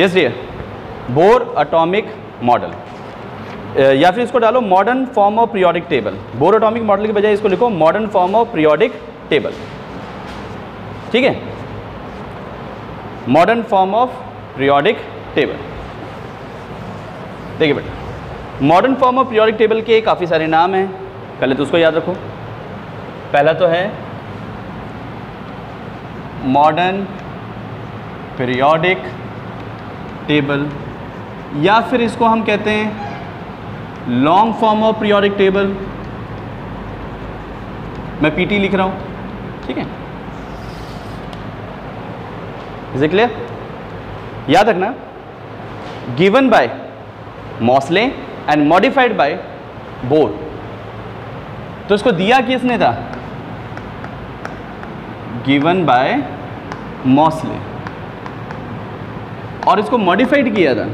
Yes dear, Bohr atomic model, या फिर इसको डालो modern form of periodic table. Bohr atomic model की बजाय इसको लिखो modern form of periodic table. ठीक है, modern form of periodic table. देखिए बेटा, modern form of periodic table के काफ़ी सारे नाम हैं, पहले तो उसको याद रखो। पहला तो है मॉडर्न पीरियोडिक टेबल, या फिर इसको हम कहते हैं long form of periodic table. मैं पीटी लिख रहा हूं, ठीक है, इज इट क्लियर? याद रखना, given by Mauchly and modified by bore. तो इसको दिया किसने था? गिवन बाय मॉसले, और इसको मॉडिफाइड किया था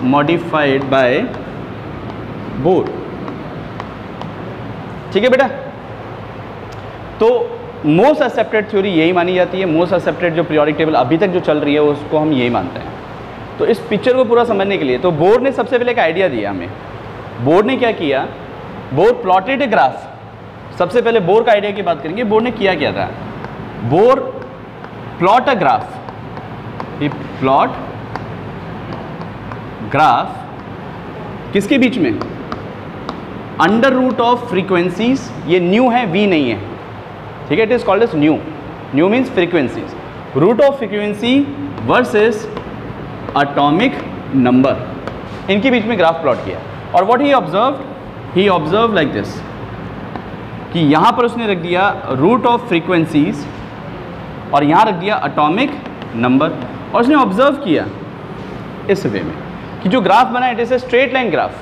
मॉडिफाइड बाय बोर। ठीक है बेटा, तो मोस्ट एक्सेप्टेड थ्योरी यही मानी जाती है, मोस्ट एक्सेप्टेड जो पीरियोडिक टेबल अभी तक जो चल रही है उसको हम यही मानते हैं। तो इस पिक्चर को पूरा समझने के लिए तो बोर ने सबसे पहले एक आइडिया दिया हमें। बोर ने क्या किया? Bore plotted a graph. सबसे पहले बोर का आइडिया की बात करेंगे। बोर ने किया क्या था? Bohr plot a graph, he plot graph किसके बीच में? Under root of frequencies. ये न्यू है, वी नहीं है, ठीक है, it is called as nu. Nu means frequencies, root of frequency versus atomic number, इनके बीच में ग्राफ प्लॉट किया। और what he observe like this, कि यहाँ पर उसने रख दिया रूट ऑफ फ्रीक्वेंसीज और यहाँ रख दिया एटॉमिक नंबर, और उसने ऑब्जर्व किया इस वे में कि जो ग्राफ बना it is a straight line graph.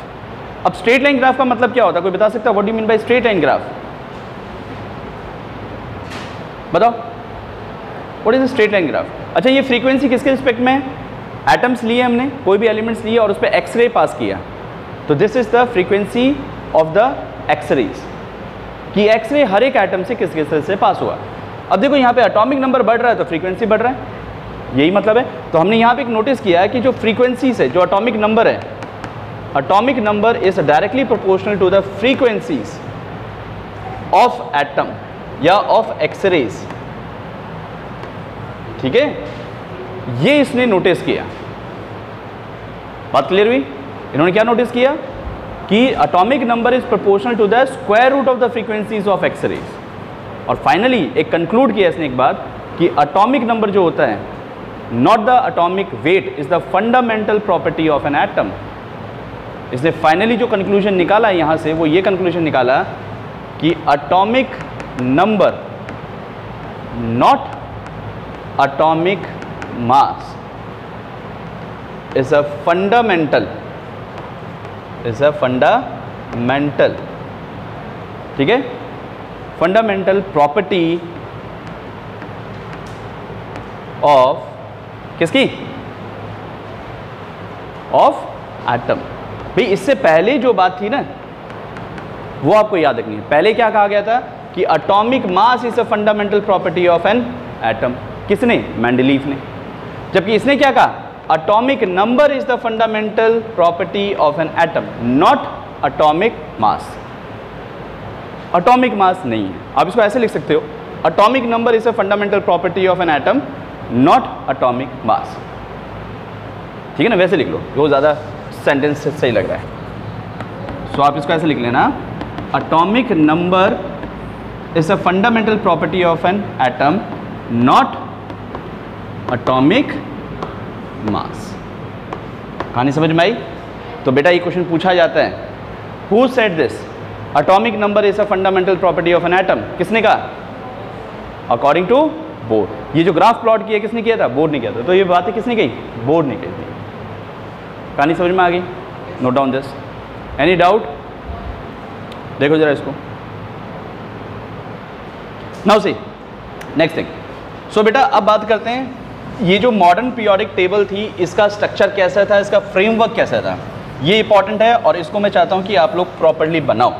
अब स्ट्रेट लाइन ग्राफ का मतलब क्या होता है? कोई बता सकता है? What do you mean by straight line graph? बताओ, what is straight line graph? अच्छा, ये फ्रीक्वेंसी किसके रिस्पेक्ट में है? एटम्स लिए हमने, कोई भी एलिमेंट्स लिए और उस पर एक्सरे पास किया, तो this is the frequency of the X rays, कि एक्सरे हर एक एटम से किस किस से पास हुआ। अब देखो यहाँ पे एटॉमिक नंबर बढ़ रहा है तो फ्रीक्वेंसी बढ़ रहा है, यही मतलब है। तो हमने यहाँ पे एक नोटिस किया है कि जो फ्रीक्वेंसी से जो एटॉमिक नंबर है, atomic number is directly proportional to the frequencies of atom या ऑफ एक्सरेज। ठीक है, ये इसने नोटिस किया। बात क्लियर हुई? इन्होंने क्या नोटिस किया कि atomic number is proportional to the square root of the frequencies of X rays. और फाइनली एक कंक्लूड किया इसने एक बात कि एटॉमिक नंबर जो होता है, not the atomic weight, is the fundamental property of an atom. इसने फाइनली जो कंक्लूजन निकाला यहाँ से, वो ये कंक्लूजन निकाला कि atomic number not atomic mass is a fundamental, ठीक है, फंडामेंटल प्रॉपर्टी ऑफ किसकी? Of atom. भाई इससे पहले जो बात थी ना, वो आपको याद रखनी है। पहले क्या कहा गया था कि atomic mass is a fundamental property of an atom. किसने? मेंडलीफ ने। जबकि इसने क्या कहा? Atomic number is the fundamental property of an atom, not atomic mass. Atomic mass नहीं है, आप इसको ऐसे लिख सकते हो, atomic number is a fundamental property of an atom, not atomic mass. ठीक है ना, वैसे लिख लो, वो ज़्यादा सेंटेंस सही लग रहा है। सो आप इसको ऐसे लिख लेना, atomic number is a fundamental property of an atom, not atomic mass. कहानी समझ में आई? तो बेटा ये क्वेश्चन पूछा जाता है, who said this? Atomic number is a fundamental property of an atom. किसने कहा? According to Bohr. ये जो ग्राफ प्लॉट किया किसने किया था? बोर ने किया था। तो ये बातें किसने कही? बोर ने कही थी। कहानी समझ में आ गई? Note down this. Any doubt? देखो जरा इसको। Now see next thing. So बेटा अब बात करते हैं, ये जो मॉडर्न पीरियोडिक टेबल थी, इसका स्ट्रक्चर कैसा था, इसका फ्रेमवर्क कैसा था, ये इंपॉर्टेंट है और इसको मैं चाहता हूँ कि आप लोग प्रॉपर्ली बनाओ।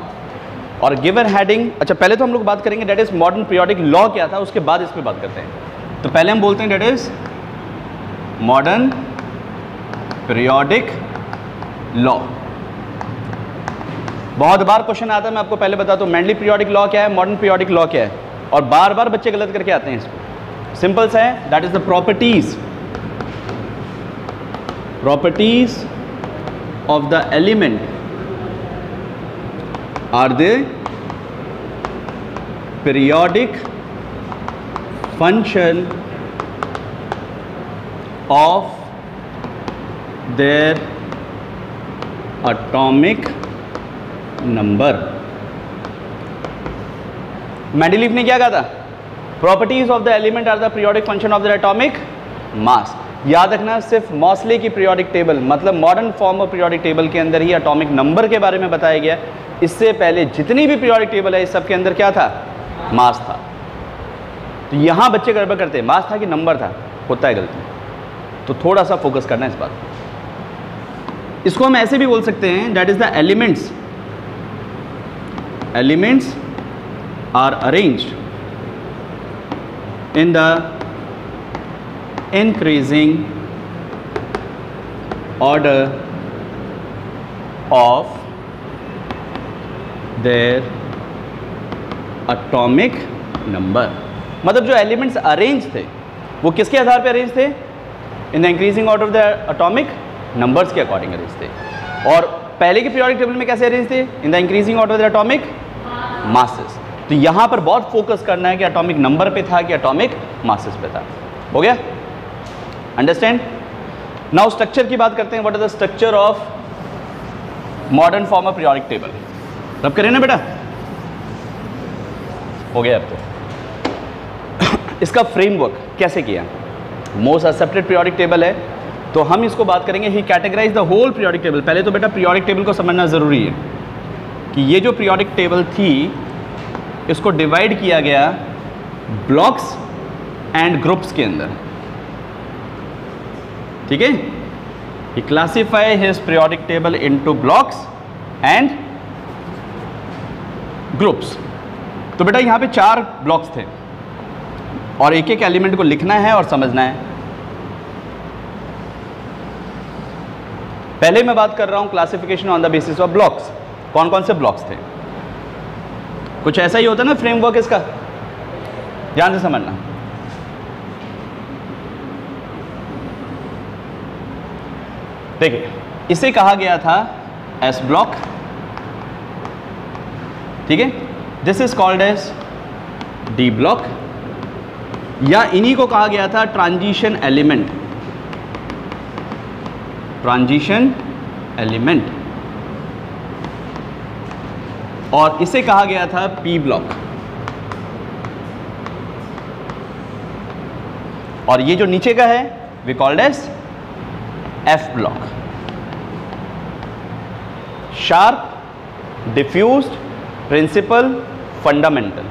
और गिवन हेडिंग, अच्छा पहले तो हम लोग बात करेंगे that is modern periodic law क्या था, उसके बाद इस पर बात करते हैं। तो पहले हम बोलते हैं that is modern periodic law. बहुत बार क्वेश्चन आता है, मैं आपको पहले बताता हूँ मेंडली पीरियोडिक लॉ क्या है, मॉडर्न पीरियोडिक लॉ क्या है, और बार बार बच्चे गलत करके आते हैं इसको। सिंपल सा है, that is the properties of the element are the periodic function of their atomic number. Mendeleev ने क्या कहा था? Properties of the element are the periodic function of the atomic mass. याद रखना, सिर्फ मॉसले की पीरियोडिक टेबल मतलब modern form of periodic table के अंदर ही एटॉमिक नंबर के बारे में बताया गया। इससे पहले जितनी भी पीरियोडिक टेबल है इस सब के अंदर क्या था? मास था। तो यहां बच्चे गड़बड़ करते हैं, मास था कि नंबर था, होता है गलती। तो थोड़ा सा फोकस करना है इस बात। इसको हम ऐसे भी बोल सकते हैं, that is the elements are arranged in the increasing order of their atomic number। मतलब जो एलिमेंट्स अरेंज थे वो किसके आधार पे अरेंज थे? In the increasing order of the atomic numbers के अकॉर्डिंग अरेंज थे। और पहले के पीरियोडिक टेबल में कैसे अरेंज थे? In the increasing order of the atomic masses. तो यहां पर बहुत फोकस करना है कि एटॉमिक नंबर पे था कि एटॉमिक मासेस पे था। हो गया? अंडरस्टैंड? नाउ स्ट्रक्चर की बात करते हैं। What is the structure of modern form of periodic table? रब करें ना बेटा? हो गया अब तो। इसका फ्रेमवर्क कैसे किया? मोस्ट एक्सेप्टेड पीरियोडिक टेबल है, तो हम इसको बात करेंगे। He categorise the whole periodic table. पहले तो बेटा पीरियोडिक टेबल को समझना जरूरी है कि ये जो पीरियोडिक टेबल थी इसको डिवाइड किया गया ब्लॉक्स एंड ग्रुप्स के अंदर। ठीक है? He classify his periodic table into blocks and groups. तो बेटा यहां पे 4 ब्लॉक्स थे और एक एक एलिमेंट को लिखना है और समझना है। पहले मैं बात कर रहा हूं classification on the basis of blocks. कौन कौन से ब्लॉक्स थे? कुछ ऐसा ही होता है ना फ्रेमवर्क इसका, ध्यान से समझना। देखिए, इसे कहा गया था एस ब्लॉक। ठीक है? This is called as D block, या इन्हीं को कहा गया था ट्रांजिशन एलिमेंट। Transition element. और इसे कहा गया था पी ब्लॉक। और ये जो नीचे का है we called as F block. Sharp, diffused, principal, fundamental.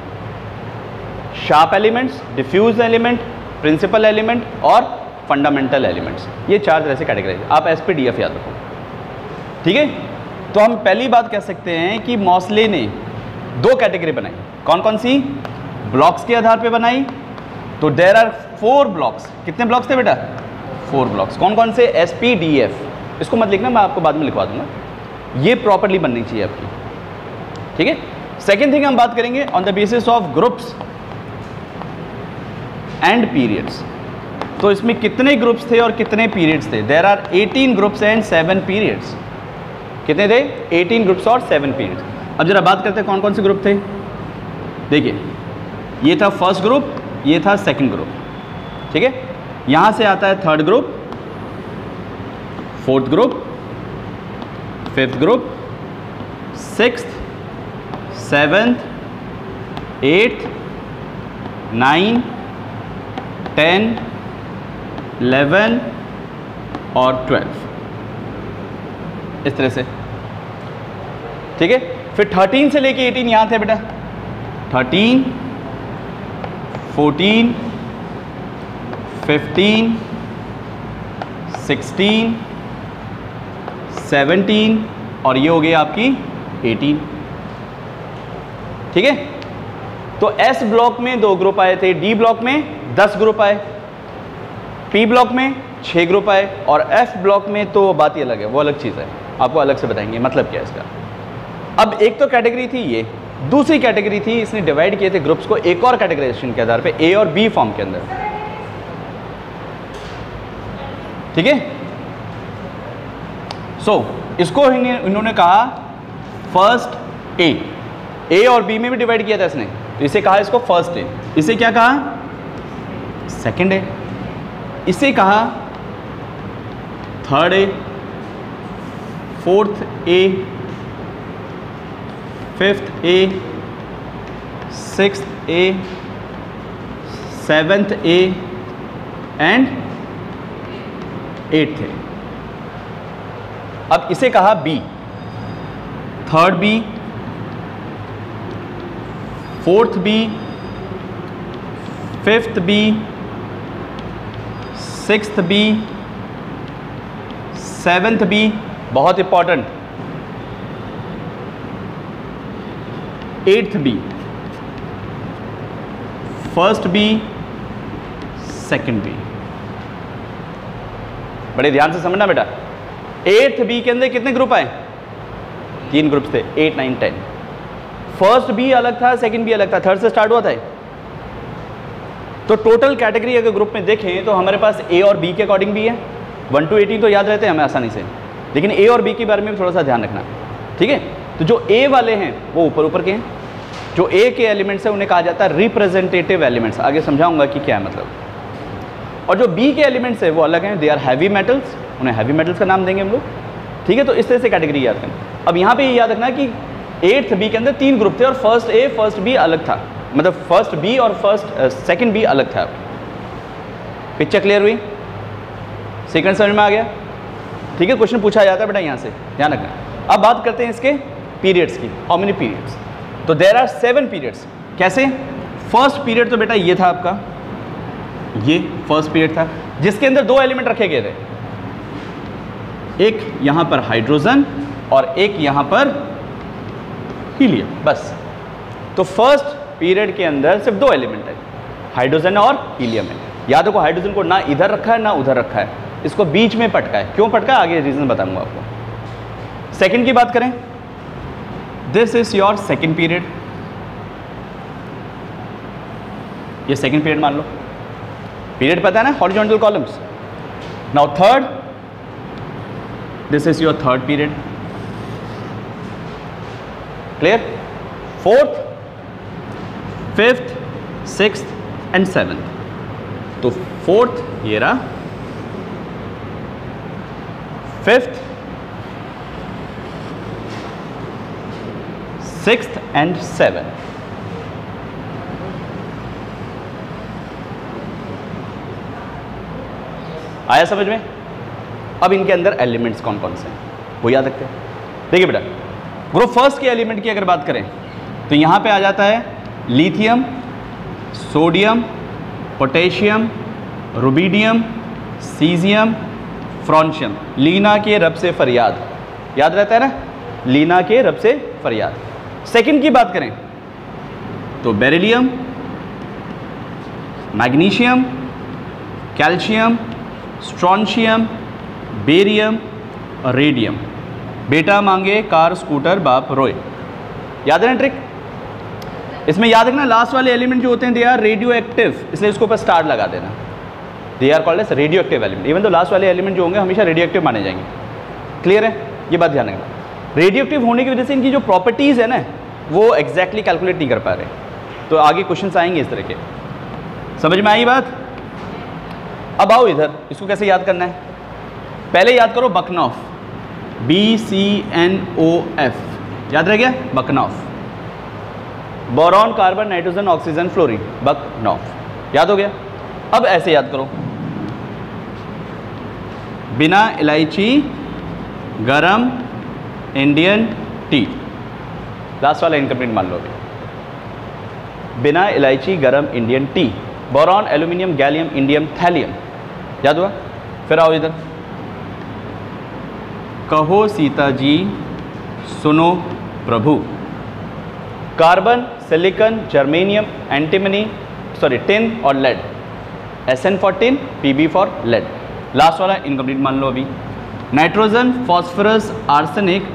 Sharp elements, diffused element, principal element और फंडामेंटल एलिमेंट्स। ये 4 तरह से कैटेगराइज। आप एसपीडीएफ याद रखो। ठीक है? तो हम पहली बात कह सकते हैं कि मॉसले ने 2 कैटेगरी बनाई। कौन कौन सी? ब्लॉक्स के आधार पे बनाई। तो देयर आर 4 ब्लॉक्स। कितने ब्लॉक्स थे बेटा? 4 ब्लॉक्स। कौन कौन से? एसपीडीएफ। इसको मत लिखना, मैं आपको बाद में लिखवा दूंगा। ये प्रॉपर्ली बननी चाहिए आपकी। ठीक है? सेकेंड थिंग हम बात करेंगे on the basis of groups and periods. तो इसमें कितने ग्रुप्स थे और कितने पीरियड्स थे? There are 18 groups and 7 periods. कितने थे? 18 ग्रुप्स और 7 पीरियड्स। अब जरा बात करते हैं कौन कौन से ग्रुप थे। देखिए, ये था फर्स्ट ग्रुप, ये था सेकंड ग्रुप। ठीक है? यहां से आता है third group, fourth group, fifth group, sixth, seventh, 8th, 9, 10, 11 और 12, इस तरह से। ठीक है? फिर 13 से लेके 18 यहाँ थे बेटा। 13, 14, 15, 16, 17 और ये हो गई आपकी 18। ठीक है? तो एस ब्लॉक में 2 ग्रुप आए थे, डी ब्लॉक में 10 ग्रुप आए, पी ब्लॉक में 6 ग्रुप आए, और F ब्लॉक में तो बात ही अलग है, वो अलग चीज़ है, आपको अलग से बताएंगे मतलब क्या है इसका। अब एक तो कैटेगरी थी ये, दूसरी कैटेगरी थी इसने डिवाइड किए थे ग्रुप्स को एक और कैटेगराइजेशन के आधार पे A और B फॉर्म के अंदर, ठीक है। सो इसको इन्होंने कहा फर्स्ट ए और बी में भी डिवाइड किया था इसने, तो इसे कहा इसको फर्स्ट ए, इसे क्या कहा सेकंड ए, इसे कहा third A, fourth A, fifth A, sixth A, seventh A and eighth A. अब इसे कहा B, third B, fourth B, fifth B, sixth B, seventh B, बहुत important, eighth B, first B, second B. बड़े ध्यान से समझना बेटा, eighth B के अंदर कितने ग्रुप आए, 3 ग्रुप थे, 8, 9, 10। फर्स्ट बी अलग था, सेकंड बी अलग था, थर्ड से स्टार्ट हुआ था। तो टोटल कैटेगरी अगर ग्रुप में देखें तो हमारे पास ए और बी के अकॉर्डिंग भी है, 1 to 18 तो याद रहते हैं हमें आसानी से, लेकिन ए और बी के बारे में भी थोड़ा सा ध्यान रखना, ठीक है। तो जो ए वाले हैं वो ऊपर ऊपर के हैं, जो ए के एलिमेंट्स हैं उन्हें कहा जाता है रिप्रेजेंटेटिव एलिमेंट्स, आगे समझाऊंगा कि क्या है मतलब। और जो बी के एलिमेंट्स है वो अलग हैं, दे आर हैवी मेटल्स, उन्हें हैवी मेटल्स का नाम देंगे हम लोग, ठीक है। तो इस तरह से कैटेगरी याद करना। अब यहाँ पे ये याद रखना कि 8th बी के अंदर 3 ग्रुप थे और फर्स्ट ए फर्स्ट बी अलग था, मतलब फर्स्ट बी और सेकंड बी अलग था। पिक्चर क्लियर हुई, सीक्वेंस समझ में आ गया, ठीक है। क्वेश्चन पूछा जाता है बेटा यहाँ से, ध्यान रखना। अब बात करते हैं इसके पीरियड्स की, हाउ मेनी पीरियड्स। तो देयर आर 7 पीरियड्स। कैसे? फर्स्ट पीरियड तो बेटा ये था आपका, ये फर्स्ट पीरियड था जिसके अंदर 2 एलिमेंट रखे गए थे, एक यहाँ पर हाइड्रोजन और एक यहाँ पर हीलियम, बस। तो फर्स्ट पीरियड के अंदर सिर्फ 2 एलिमेंट है, हाइड्रोजन और हीलियम है। याद रखो हाइड्रोजन को ना इधर रखा है ना उधर रखा है, इसको बीच में पटका है। क्यों पटका है आगे रीजन बताऊंगा आपको। सेकंड की बात करें, this is your second period, ये सेकंड पीरियड मान लो, पीरियड पता है ना, horizontal columns. Now third, this is your third period, clear. Fourth, fifth, sixth and seventh. तो फोर्थ ये रहा, फिफ्थ, सिक्स्थ एंड सेवेंथ। आया समझ में? अब इनके अंदर एलिमेंट्स कौन कौन से हैं वो याद रखते हैं। देखिए बेटा, ग्रुप फर्स्ट के एलिमेंट की अगर बात करें तो यहाँ पे आ जाता है lithium, sodium, potassium, rubidium, caesium, francium. Leena के रब से फरियाद, याद रहता है ना, लीना के रब से फरियाद। सेकंड की बात करें तो beryllium, magnesium, calcium, strontium, barium और रेडियम। बेटा मांगे कार स्कूटर बाप रोए, याद है ना ट्रिक। इसमें याद रखना लास्ट वाले एलिमेंट जो होते हैं दे आर रेडियो एक्टिव, इसलिए इसके ऊपर स्टार लगा देना, they are called as radioactive element. Even तो लास्ट वाले एलिमेंट जो होंगे हमेशा रेडियो एक्टिव माने जाएंगे, क्लियर है, ये बात ध्यान रखना। रेडियो एक्टिव होने की वजह से इनकी जो प्रॉपर्टीज़ है ना वो एग्जैक्टली कैलकुलेट नहीं कर पा रहे, तो आगे क्वेश्चन आएंगे इस तरह के। समझ में आई बात? अब आओ इधर, इसको कैसे याद करना है। पहले याद करो बकनॉफ, BCNOF, याद रह गया बकनॉफ। Boron, carbon, nitrogen, oxygen, fluorine, बकनॉफ, याद हो गया। अब ऐसे याद करो, बिना इलायची गरम इंडियन टी, लास्ट वाला इनकम्प्लीट मान लो अभी। बिना इलायची गरम Indian tea, boron, aluminium, gallium, indium, thallium, याद हुआ। फिर आओ इधर, कहो सीता जी सुनो प्रभु। Carbon, silicon, germanium, antimony, tin और lead, SN for tin, PB for lead। Last वाला इनकम्प्लीट मान लो अभी। Nitrogen, phosphorus, arsenic,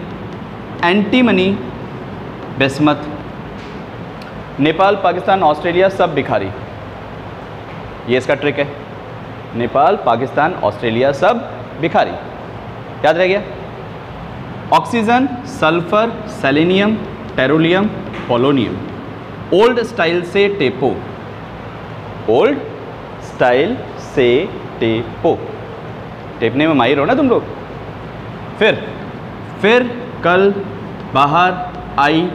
antimony, bismuth. Nepal, Pakistan, Australia सब भिखारी। ये इसका ट्रिक है। नेपाल, पाकिस्तान, ऑस्ट्रेलिया सब भिखारी। याद रह गया। Oxygen, sulphur, selenium, tellurium, polonium. Old style से टेपो, ओल्ड स्टाइल से टेपो। टेपने में माहिर हो ना तुम लोग। फिर कल बाहर आई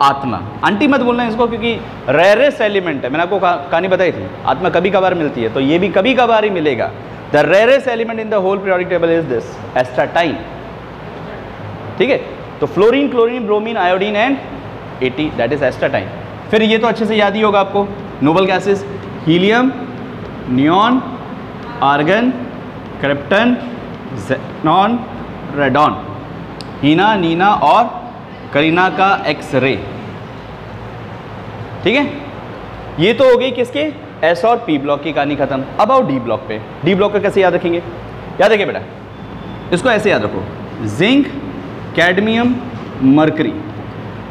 आत्मा। आंटी मत बोलना इसको, क्योंकि रेयरेस्ट एलिमेंट है। मैंने आपको कहानी बताई थी, आत्मा कभी कभार मिलती है, तो ये भी कभी कभार ही मिलेगा। The rarest element in the whole periodic table is this, astatine. ठीक है, तो fluorine, chlorine, bromine, iodine and 80, that is astatine. फिर ये तो अच्छे से याद ही होगा आपको, noble gases, helium, neon, argon, krypton, xenon, radon. Heena, Neena और करीना का एक्स-रे। ठीक है, ये तो हो गई किसके, एस और पी ब्लॉक की कहानी खत्म। अब आओ डी ब्लॉक पे। डी ब्लॉक का कैसे याद रखेंगे? याद रखिए बेटा, इसको ऐसे याद रखो, जिंक, कैडमियम, मरकरी।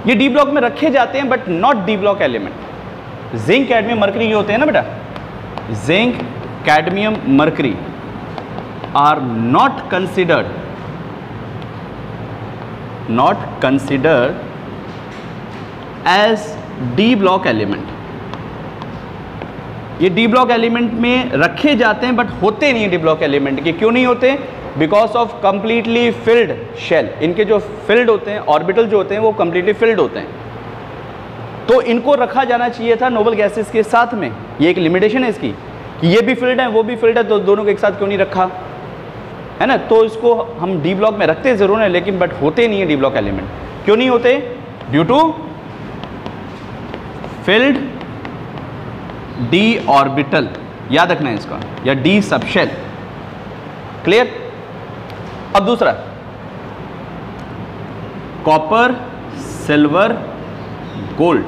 ये डी ब्लॉक में रखे जाते हैं but not D block element. Zinc, cadmium, mercury ये होते हैं ना बेटा। Zinc, cadmium, mercury are not considered as D block element. ये डी ब्लॉक एलिमेंट में रखे जाते हैं बट होते नहीं है डी ब्लॉक एलिमेंट के। क्यों नहीं होते? Because of completely filled shell. इनके जो फिल्ड होते हैं, ऑर्बिटल जो होते हैं वो कंप्लीटली फिल्ड होते हैं। तो इनको रखा जाना चाहिए था नोबल गैसेस के साथ में। ये एक लिमिटेशन है इसकी कि ये भी फिल्ड है वो भी फिल्ड है, तो दोनों को एक साथ क्यों नहीं रखा, है ना। तो इसको हम डी ब्लॉक में रखते ज़रूर हैं लेकिन बट होते नहीं है डी ब्लॉक एलिमेंट। क्यों नहीं होते? Due to filled D orbital, याद रखना है इसका, या डी सबशेल। क्लियर? अब दूसरा, कॉपर, सिल्वर, गोल्ड।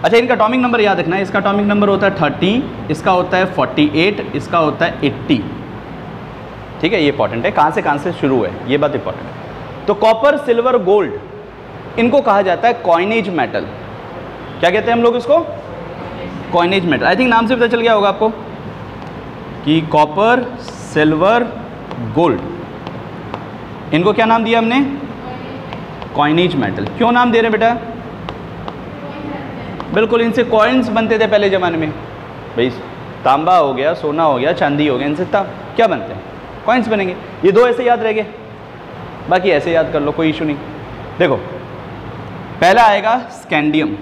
अच्छा, इनका एटॉमिक नंबर याद रखना है। इसका एटॉमिक नंबर होता है 30, इसका होता है 48, इसका होता है 80। ठीक है, ये इंपॉर्टेंट है, कहाँ से शुरू है, ये बात इंपॉर्टेंट है। तो कॉपर, सिल्वर, गोल्ड, इनको कहा जाता है कॉइनेज मेटल। क्या कहते हैं हम लोग इसको? Coinage metal. आई थिंक नाम से पता चल गया होगा आपको कि कॉपर, सिल्वर, गोल्ड, इनको क्या नाम दिया हमने? Coinage metal. क्यों नाम दे रहे हैं बेटा? बिल्कुल, इनसे कॉइन्स बनते थे पहले ज़माने में। भाई तांबा हो गया, सोना हो गया, चांदी हो गया, इनसे क्या बनते हैं? कॉइन्स बनेंगे। ये दो ऐसे याद रह गए, बाकी ऐसे याद कर लो, कोई इशू नहीं। देखो, पहला आएगा स्कैंडियम,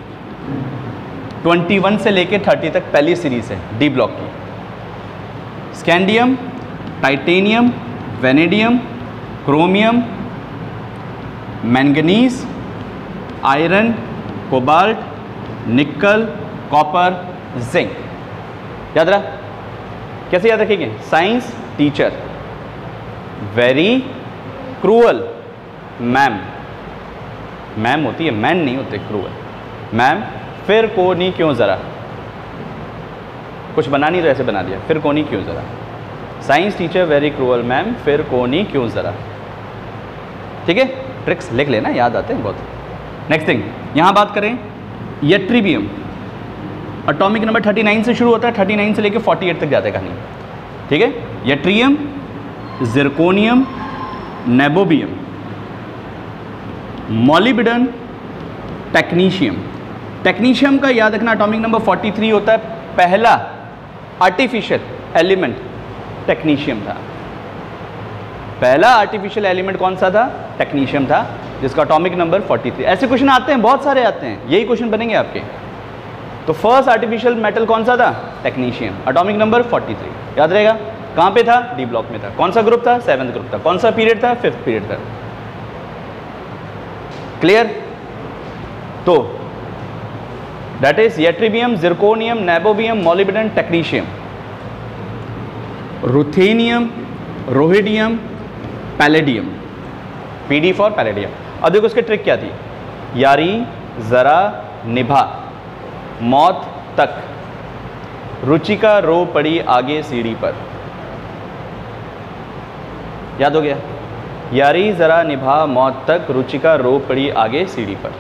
21 से लेके 30 तक पहली सीरीज है डी ब्लॉक की। Scandium, titanium, vanadium, chromium, manganese, iron, cobalt, निकल, कॉपर, जिंक। याद रहा? कैसे याद रखेंगे? Science teacher, very cruel, ma'am. Ma'am होती है, मैन नहीं होते, क्रूअल मैम। फिर कोनी क्यों ज़रा, कुछ बना नहीं तो ऐसे बना दिया, फिर कोनी क्यों ज़रा। Science teacher, very cruel ma'am, फिर कोनी क्यों ज़रा। ठीक है, ट्रिक्स लिख लेना, याद आते हैं बहुत। नेक्स्ट थिंग, यहाँ बात करें यट्रीबियम। एटॉमिक नंबर 39 से शुरू होता है, 39 से लेकर 48 तक जाता है कहानी। ठीक है, yttrium, zirconium, niobium, molybdenum, technetium. Technetium का याद रखना एटॉमिक नंबर 43 होता है, पहला आर्टिफिशियल एलिमेंट टेक्नीशियम था। पहला आर्टिफिशियल एलिमेंट कौन सा था? टेक्नीशियम था, जिसका एटॉमिक नंबर 43। ऐसे क्वेश्चन आते हैं, बहुत सारे आते हैं, यही क्वेश्चन बनेंगे आपके। तो फर्स्ट आर्टिफिशियल मेटल कौन सा था? Technetium, atomic number 43। याद रहेगा। कहाँ पे था? डी ब्लॉक में था। कौन सा ग्रुप था? 7th ग्रुप था। कौन सा पीरियड था? 5th पीरियड था। क्लियर? तो that is ytterbium, zirconium, niobium, molybdenum, technetium. Ruthenium, rhodium, palladium, PD for palladium. अब देखो उसकी ट्रिक क्या थी? यारी, जरा, निभा, मौत तक, रुचिका रो पड़ी आगे सीढ़ी पर। याद हो गया? यारी ज़रा निभा मौत तक, रुचिका रो पड़ी आगे सीढ़ी पर।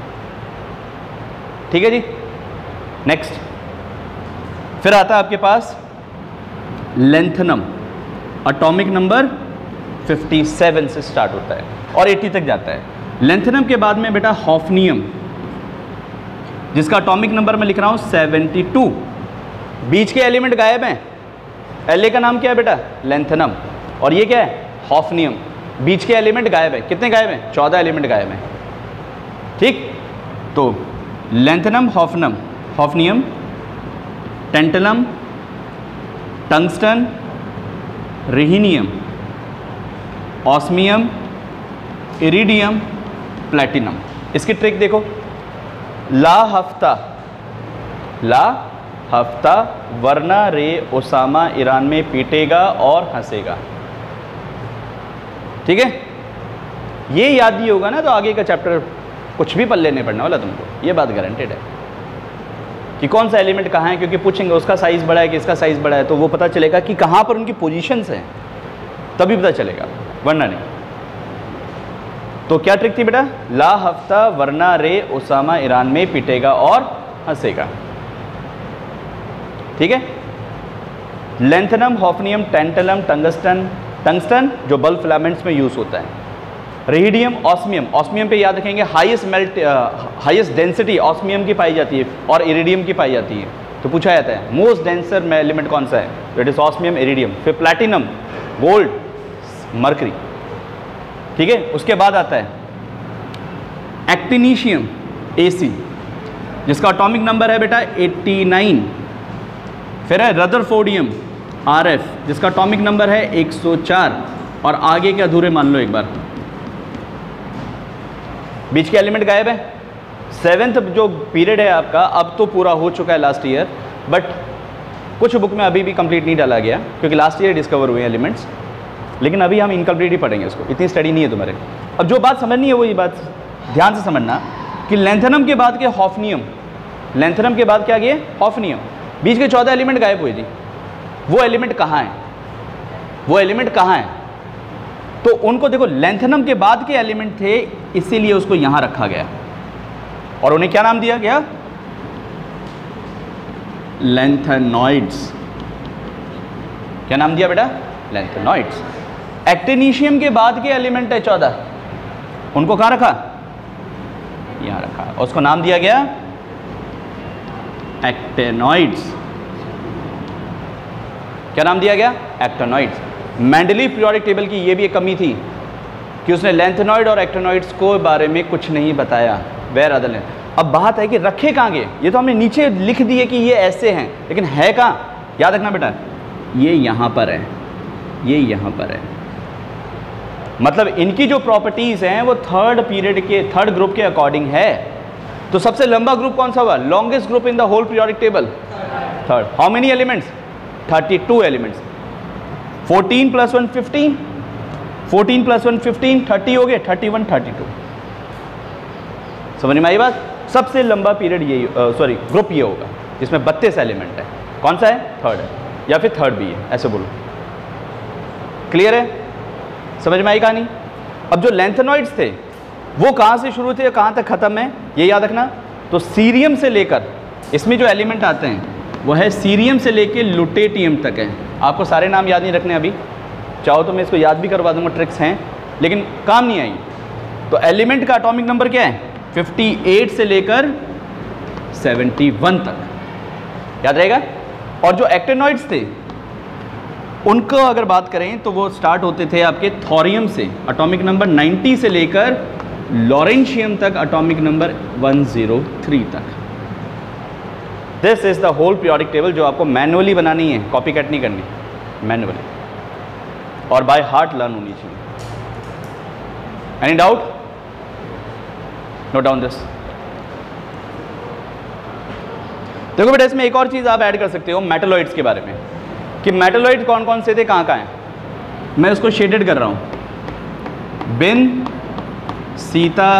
ठीक है जी। नेक्स्ट फिर आता है आपके पास लेंथनम। एटॉमिक नंबर 57 से स्टार्ट होता है और 80 तक जाता है। लेंथनम के बाद में बेटा हॉफनियम, जिसका एटॉमिक नंबर मैं लिख रहा हूँ 72। बीच के एलिमेंट गायब हैं। एल का नाम क्या है बेटा? लेंथनम। और ये क्या है? हॉफनियम। बीच के एलिमेंट गायब है। कितने गायब हैं? 14 एलिमेंट गायब हैं। ठीक, तो lanthanum, hafnium, tantalum, tungsten, rhenium, osmium, iridium, platinum. इसकी ट्रिक देखो, ला हफ्ता वरना रे ओसामा ईरान में पीटेगा और हंसेगा। ठीक है, ये याद ही होगा ना तो आगे का चैप्टर कुछ भी पल्ले नहीं पड़ने वाला तुमको, ये बात गारंटेड है कि कौन सा एलिमेंट कहाँ है, क्योंकि पूछेंगे उसका साइज बड़ा है कि इसका साइज बड़ा है, तो वो पता चलेगा कि कहाँ पर उनकी पोजीशंस हैं, तभी पता चलेगा, वरना नहीं। तो क्या ट्रिक थी बेटा? ला हफ्ता वरना रे ओसामा ईरान में पिटेगा और हंसेगा। ठीक है, लेंथनम, हॉफनियम, टेंटलम, टंगस्टन जो बल्ब फिलामेंट्स में यूज होता है, रिहीडियम, ऑस्मियम पे याद रखेंगे हाईएस्ट डेंसिटी ऑस्मियम की पाई जाती है और इरिडियम की पाई जाती है। तो पूछा जाता है मोस्ट डेंसर में एलिमेंट कौन सा है? तो इट इज ऑस्मियम, इरिडियम। फिर प्लैटिनम, गोल्ड, मरकरी। ठीक है, उसके बाद आता है एक्टिनीशियम, AC, जिसका एटॉमिक नंबर है बेटा 89। फिर है रदरफोर्डियम, RF, जिसका एटॉमिक नंबर है 104। और आगे के अधूरे मान लो एक बार, बीच के एलिमेंट गायब है। 7th जो पीरियड है आपका अब तो पूरा हो चुका है लास्ट ईयर, बट कुछ बुक में अभी भी कंप्लीट नहीं डाला गया क्योंकि लास्ट ईयर डिस्कवर हुए एलिमेंट्स, लेकिन अभी हम इनकम्प्लीट ही पढ़ेंगे इसको, इतनी स्टडी नहीं है तुम्हारे। अब जो बात समझनी है वो ये बात ध्यान से समझना कि लेंथनम के बाद के हॉफनियम, लेंथनम के बाद क्या गए? हॉफनियम। बीच के 14 एलिमेंट गायब हुए जी, वो एलिमेंट कहाँ हैं? वो एलिमेंट कहाँ हैं? तो उनको देखो, लेंथनम के बाद के एलिमेंट थे, इसीलिए उसको यहां रखा गया और उन्हें क्या नाम दिया गया? लेंथेनॉइड्स। क्या नाम दिया बेटा? लेंथेनॉइड्स। एक्टिनीशियम के बाद के एलिमेंट है 14, उनको कहां रखा? यहां रखा और उसको नाम दिया गया एक्टेनॉइड्स। क्या नाम दिया गया? एक्टेनॉइड्स। मेंडली पीरियोडिक टेबल की ये भी एक कमी थी कि उसने लेंथेनॉइड और एक्टेनॉइड्स को बारे में कुछ नहीं बताया। Where other length. अब बात है कि रखे कहाँ गए? ये तो हमने नीचे लिख दिए कि ये ऐसे हैं, लेकिन है कहाँ? याद रखना बेटा, ये यहाँ पर है, ये यहाँ पर है। मतलब इनकी जो प्रॉपर्टीज़ हैं वो थर्ड ग्रुप के अकॉर्डिंग है। तो सबसे लंबा ग्रुप कौन सा हुआ? Longest group in the whole periodic table, third. How many elements? 32 elements. 14 + 1 15, 14 + 1 15, 30 हो गए, 31 32। समझ में आई बात? सबसे लंबा पीरियड ये ग्रुप ये होगा जिसमें 32 एलिमेंट है। कौन सा है? थर्ड है, या फिर थर्ड भी है, ऐसे बोलो। क्लियर है? समझ में आई कहानी? अब जो लेंथेनॉइड्स थे वो कहाँ से शुरू थे, कहाँ तक खत्म है, ये याद रखना। तो सीरियम से लेकर, इसमें जो एलिमेंट आते हैं वो है सीरियम से लेकर लुटेटियम तक है। आपको सारे नाम याद नहीं रखने, अभी चाहो तो मैं इसको याद भी करवा दूंगा, ट्रिक्स हैं लेकिन काम नहीं आएगी। तो एलिमेंट का एटॉमिक नंबर क्या है? 58 से लेकर 71 तक, याद रहेगा। और जो एक्टेनॉइड्स थे उनको अगर बात करें तो वो स्टार्ट होते थे आपके थोरियम से, एटॉमिक नंबर 90 से लेकर लॉरेंशियम तक, एटॉमिक नंबर 103 तक। This is the whole periodic table जो आपको मैनुअली बनानी है, कॉपी कट नहीं करनी, मैनुअली और बाय हार्ट लर्न होनी चाहिए। Any doubt? Note down this. देखो बेटा, इसमें एक और चीज़ आप ऐड कर सकते हो मेटलॉइड्स के बारे में, कि मेटलॉइड कौन कौन से थे, कहाँ कहाँ हैं। मैं उसको शेडेड कर रहा हूँ। बिन सीता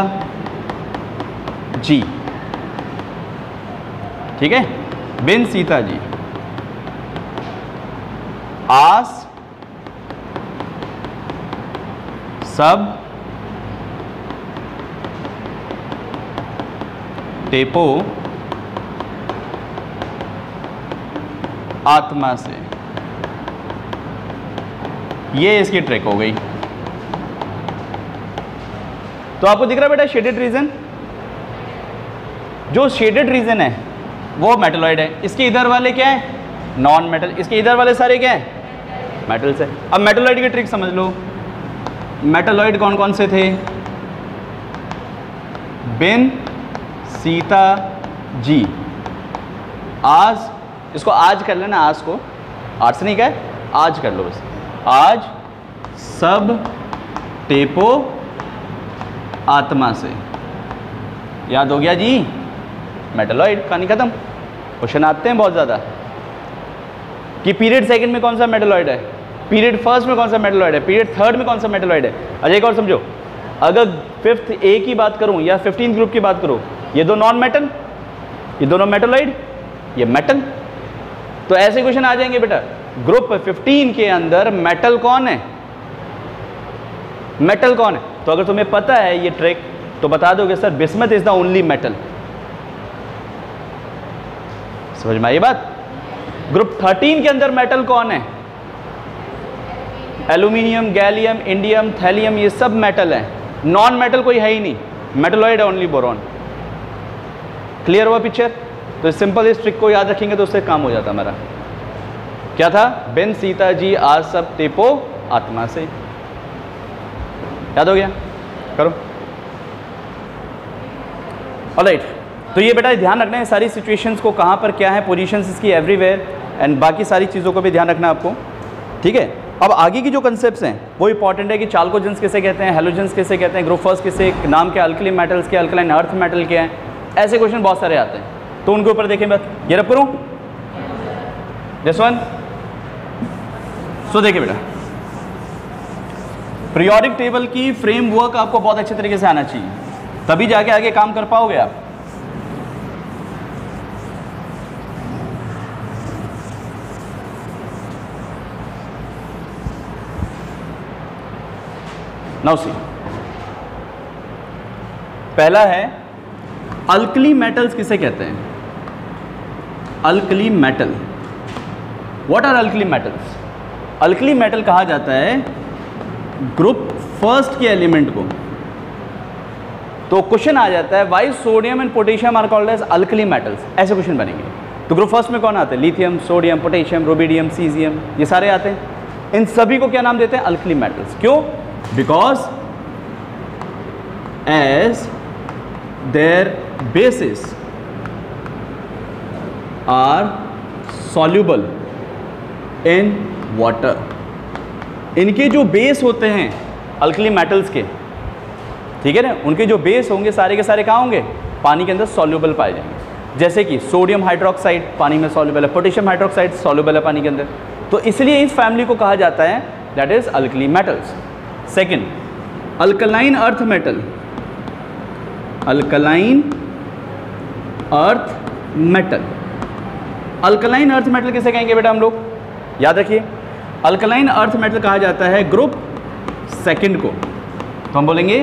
जी, ठीक है, बिन सीता जी। आस सब टेपो आत्मा से। ये इसकी ट्रिक हो गई। तो आपको दिख रहा है बेटा शेडेड रीजन, जो शेडेड रीजन है वो मेटलॉइड है। इसके इधर वाले क्या है? Non metal. इसके इधर वाले सारे क्या है? मेटल्स है। अब मेटलॉइड की ट्रिक समझ लो। मेटलॉइड कौन कौन से थे? बिन, सीता, जी। आज, इसको आज कर लेना, आज को आज से नहीं क्या है, आज कर लो बस। आज सब टेपो आत्मा से। याद हो गया जी? मेटलॉइड, कहानी खत्म। क्वेश्चन आते हैं बहुत ज़्यादा कि पीरियड सेकंड में कौन सा मेटलॉइड है, पीरियड फर्स्ट में कौन सा मेटलॉइड है, पीरियड थर्ड में कौन सा मेटलॉइड है। अच्छा एक और समझो, अगर फिफ्थ ए की बात करूं या 15 ग्रुप की बात करूं, ये दो नॉन मेटल, ये दोनों मेटलॉइड, ये मेटल। तो ऐसे क्वेश्चन आ जाएंगे बेटा। ग्रुप 15 के अंदर मेटल कौन है? मेटल कौन है? तो अगर तुम्हें पता है ये ट्रिक तो बता दोगे sir bismuth is the only metal. समझ में आई बात? ग्रुप 13 के अंदर मेटल कौन है? एल्यूमिनियम, गैलियम, इंडियम, थैलियम, ये सब मेटल है। नॉन मेटल कोई है ही नहीं, मेटलॉइड है ओनली बोरॉन। क्लियर हुआ पिक्चर? तो सिंपल इस ट्रिक को याद रखेंगे तो उससे काम हो जाता हमारा। क्या था? बिन, सीता, जी, आज सब टेपो आत्मा से। याद हो गया? करो। ऑलराइट, तो ये बेटा ध्यान रखना है सारी सिचुएशंस को, कहाँ पर क्या है, पोजीशंस इसकी एवरीवेयर, एंड बाकी सारी चीज़ों को भी ध्यान रखना आपको। ठीक है, अब आगे की जो कंसेप्ट्स हैं वो इंपॉर्टेंट है कि चाल्कोजेंस किसे कहते हैं, हेलोजेंस किसे कहते हैं, ग्रुप फर्स्ट किसे नाम के, अल्कली मेटल्स के, अल्कलाइन अर्थ मेटल के हैं। ऐसे क्वेश्चन बहुत सारे आते हैं, तो उनके ऊपर देखें। बस ये रब करूँ दिस वन। सो देखिए बेटा, पीरियोडिक टेबल की फ्रेमवर्क आपको बहुत अच्छे तरीके से आना चाहिए, तभी जाके आगे काम कर पाओगे आप। नाउ सी, पहला है अल्कली मेटल्स किसे कहते हैं? Alkali metal. What are alkali metals? Alkali metal कहा जाता है ग्रुप फर्स्ट के एलिमेंट को। तो क्वेश्चन आ जाता है why sodium and potassium are called as alkali metals. ऐसे क्वेश्चन बनेंगे। तो ग्रुप फर्स्ट में कौन आते हैं? Lithium, sodium, potassium, rubidium, caesium, ये सारे आते हैं। इन सभी को क्या नाम देते हैं? Alkali metals. क्यों? Because as their basis are soluble in water. इनके जो बेस होते हैं अल्कली मेटल्स के, ठीक है ना, उनके जो बेस होंगे सारे के सारे कहाँ होंगे? पानी के अंदर सॉल्युबल पाए जाएंगे। जैसे कि सोडियम हाइड्रोक्साइड पानी में सॉल्युबल है, पोटेशियम हाइड्रोक्साइड सॉल्युबल है पानी के अंदर। तो इसलिए इस फैमिली को कहा जाता है that is alkali metals. Second, alkaline earth metal. Alkaline earth metal. Alkaline earth metal किसे कहेंगे बेटा हम लोग? याद रखिए, अल्कलाइन अर्थ मेटल कहा जाता है ग्रुप सेकंड को। तो हम बोलेंगे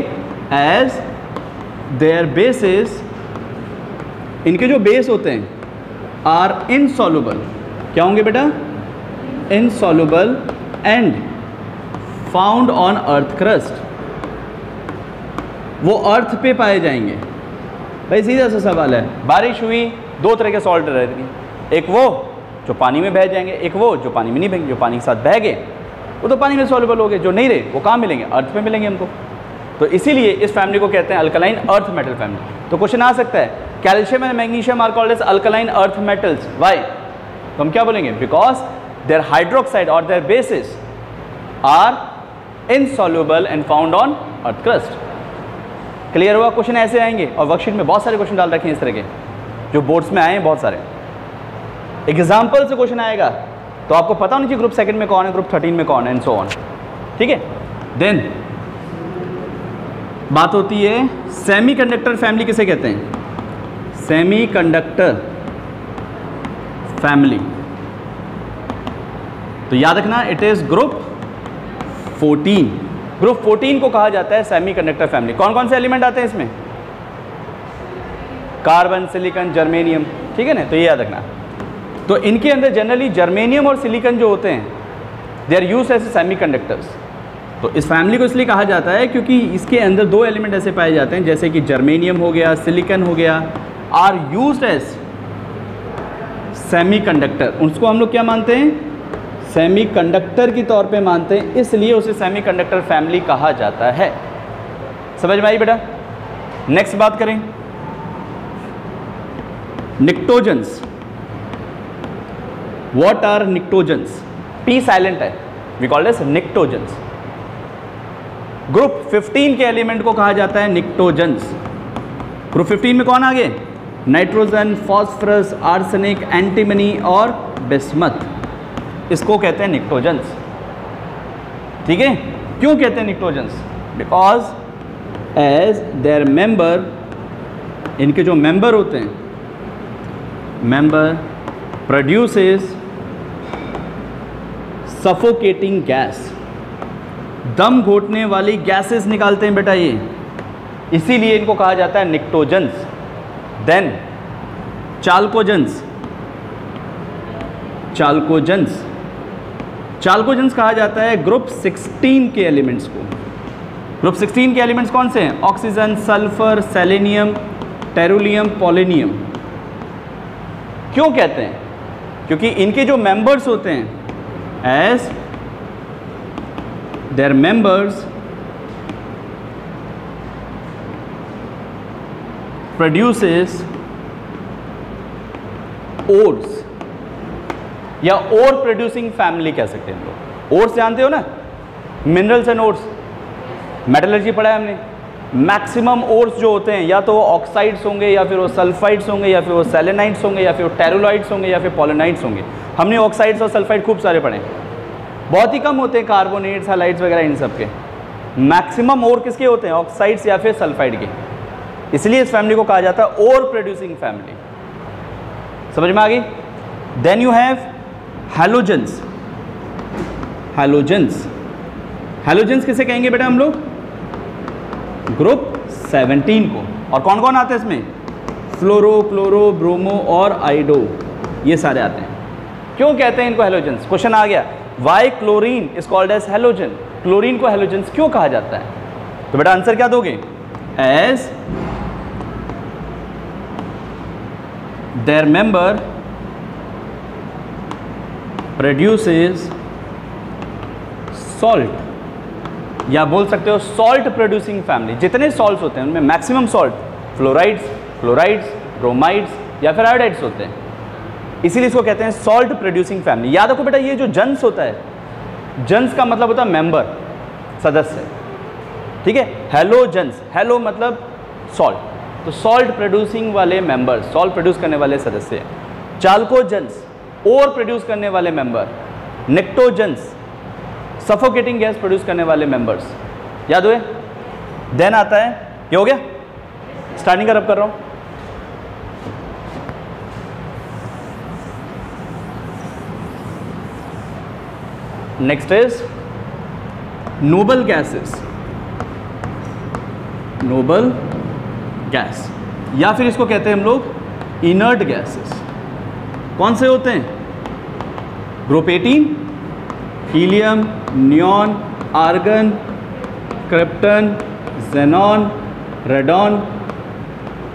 एज देयर बेसिस, इनके जो बेस होते हैं आर इनसॉल्युबल। क्या होंगे बेटा? Insoluble and found on earth crust. वो अर्थ पे पाए जाएंगे। भाई सीधा सा सवाल है, बारिश हुई, दो तरह के सॉल्ट रहते हैं, एक वो जो पानी में बह जाएंगे, एक वो जो पानी में नहीं बहेंगे। जो पानी के साथ बह गए वो तो पानी में सॉल्युबल हो गए, जो नहीं रहे वो कहाँ मिलेंगे? अर्थ पे मिलेंगे हमको। तो इसीलिए इस फैमिली को कहते हैं अल्कलाइन अर्थ मेटल फैमिली। तो क्वेश्चन आ सकता है calcium and magnesium are called as alkaline earth metals. Why? तो हम क्या बोलेंगे? बिकॉज देयर हाइड्रोक्साइड और their basis are insoluble and found on earth crust. Clear हुआ? क्वेश्चन ऐसे आएंगे, और वर्कशीट में बहुत सारे क्वेश्चन डाल रखे हैं इस तरह के, जो बोर्ड्स में आए हैं बहुत सारे। एग्जाम्पल से क्वेश्चन आएगा तो आपको पता होना चाहिए ग्रुप सेकंड में कौन है, ग्रुप 13 में कौन है, एंड सो ऑन। ठीक है, देन बात होती है सेमीकंडक्टर फैमिली किसे कहते हैं? Semiconductor family. तो याद रखना इट इज ग्रुप 14। ग्रुप 14 को कहा जाता है सेमीकंडक्टर फैमिली। कौन कौन से एलिमेंट आते हैं इसमें? कार्बन, सिलिकॉन, जर्मेनियम, ठीक है ना, तो ये याद रखना। तो इनके अंदर जनरली जर्मेनियम और सिलिकॉन जो होते हैं they are used as semiconductors. तो इस फैमिली को इसलिए कहा जाता है क्योंकि इसके अंदर दो एलिमेंट ऐसे पाए जाते हैं जैसे कि जर्मेनियम हो गया, सिलिकॉन हो गया, आर यूज्ड एज सेमीकंडक्टर। उसको हम लोग क्या मानते हैं? सेमीकंडक्टर के तौर पे मानते हैं, इसलिए उसे सेमीकंडक्टर फैमिली कहा जाता है। समझ में आई बेटा? नेक्स्ट बात करें pnictogens. What are pnictogens? P silent है, we call this pnictogens. Group 15 के एलिमेंट को कहा जाता है निक्टोजेंस। ग्रुप 15 में कौन आ गए? नाइट्रोजन, फॉस्फोरस, आर्सेनिक, एंटीमनी और बिस्मथ, इसको कहते हैं निक्टोजेंस। ठीक है, क्यों कहते हैं निक्टोजेंस? बिकॉज एज देयर मेंबर, इनके जो मेंबर होते हैं, मेंबर प्रोड्यूसेस सफोकेटिंग गैस, दम घोटने वाली गैसेस निकालते हैं बेटा ये, इसीलिए इनको कहा जाता है निक्टोजेंस। देन चाल्कोजेंस, चाल्कोजेंस, चाल्कोजेंस कहा जाता है ग्रुप 16 के एलिमेंट्स को। ग्रुप 16 के एलिमेंट्स कौन से हैं? Oxygen, sulphur, selenium, tellurium, polonium. क्यों कहते हैं? क्योंकि इनके जो मेंबर्स होते हैं, as their members produces ores, या ओर प्रोड्यूसिंग फैमिली कह सकते हैं हम लोग। ओर्स जानते हो ना, मिनरल्स एंड ओर्स, मेटलर्जी पढ़ा है हमने। मैक्सिमम ओर्स जो होते हैं या तो वो ऑक्साइड्स होंगे, या फिर वो सल्फाइड्स होंगे, या फिर वो सेलेनाइड्स होंगे, या फिर वो टेरुलाइड्स होंगे, या फिर पोलोनाइड्स होंगे। हमने ऑक्साइड्स और सल्फाइड खूब सारे पढ़े, बहुत ही कम होते हैं कार्बोनेट्स, हैलाइड्स वगैरह इन सब के। मैक्सिमम ओर किसके होते हैं? ऑक्साइड्स या फिर सल्फाइड के। इसलिए इस फैमिली को कहा जाता है ओर प्रोड्यूसिंग फैमिली। समझ में आ गई? Then you have halogens. Halogens, halogens किसे कहेंगे बेटा हम लोग? ग्रुप 17 को। और कौन कौन आते हैं इसमें? फ्लोरो, क्लोरो, ब्रोमो और आइडो, ये सारे आते हैं। क्यों कहते हैं इनको हैलोजेंस? क्वेश्चन आ गया, why chlorine is called as halogen? Chlorine को हैलोजेंस क्यों कहा जाता है? तो बेटा आंसर क्या दोगे? As their member produces salt, या बोल सकते हो सॉल्ट प्रोड्यूसिंग फैमिली। जितने सॉल्ट्स होते हैं उनमें maximum salt fluorides, chlorides, bromides या फिर आयोडाइड्स होते हैं, इसीलिए इसको कहते हैं सॉल्ट प्रोड्यूसिंग फैमिली। याद रखो बेटा, ये जो जन्स होता है, जन्स का मतलब होता है मेंबर, सदस्य। ठीक है, हैलोजेंस, हैलो मतलब सॉल्ट, तो सॉल्ट प्रोड्यूसिंग वाले मेंबर, सॉल्ट प्रोड्यूस करने वाले सदस्य। चाल्कोजेंस, ओर प्रोड्यूस करने वाले मेंबर। निक्टोजेंस, सफोकेटिंग गैस प्रोड्यूस करने वाले मेंबर्स। याद हुए? देन आता है, ये हो गया, स्टार्टिंग का रब कर रहा हूं। Next is noble gases, noble gas, या फिर इसको कहते हैं हम लोग इनर्ट गैसेस। कौन से होते हैं? Group 18, helium, neon, argon, krypton, xenon, radon,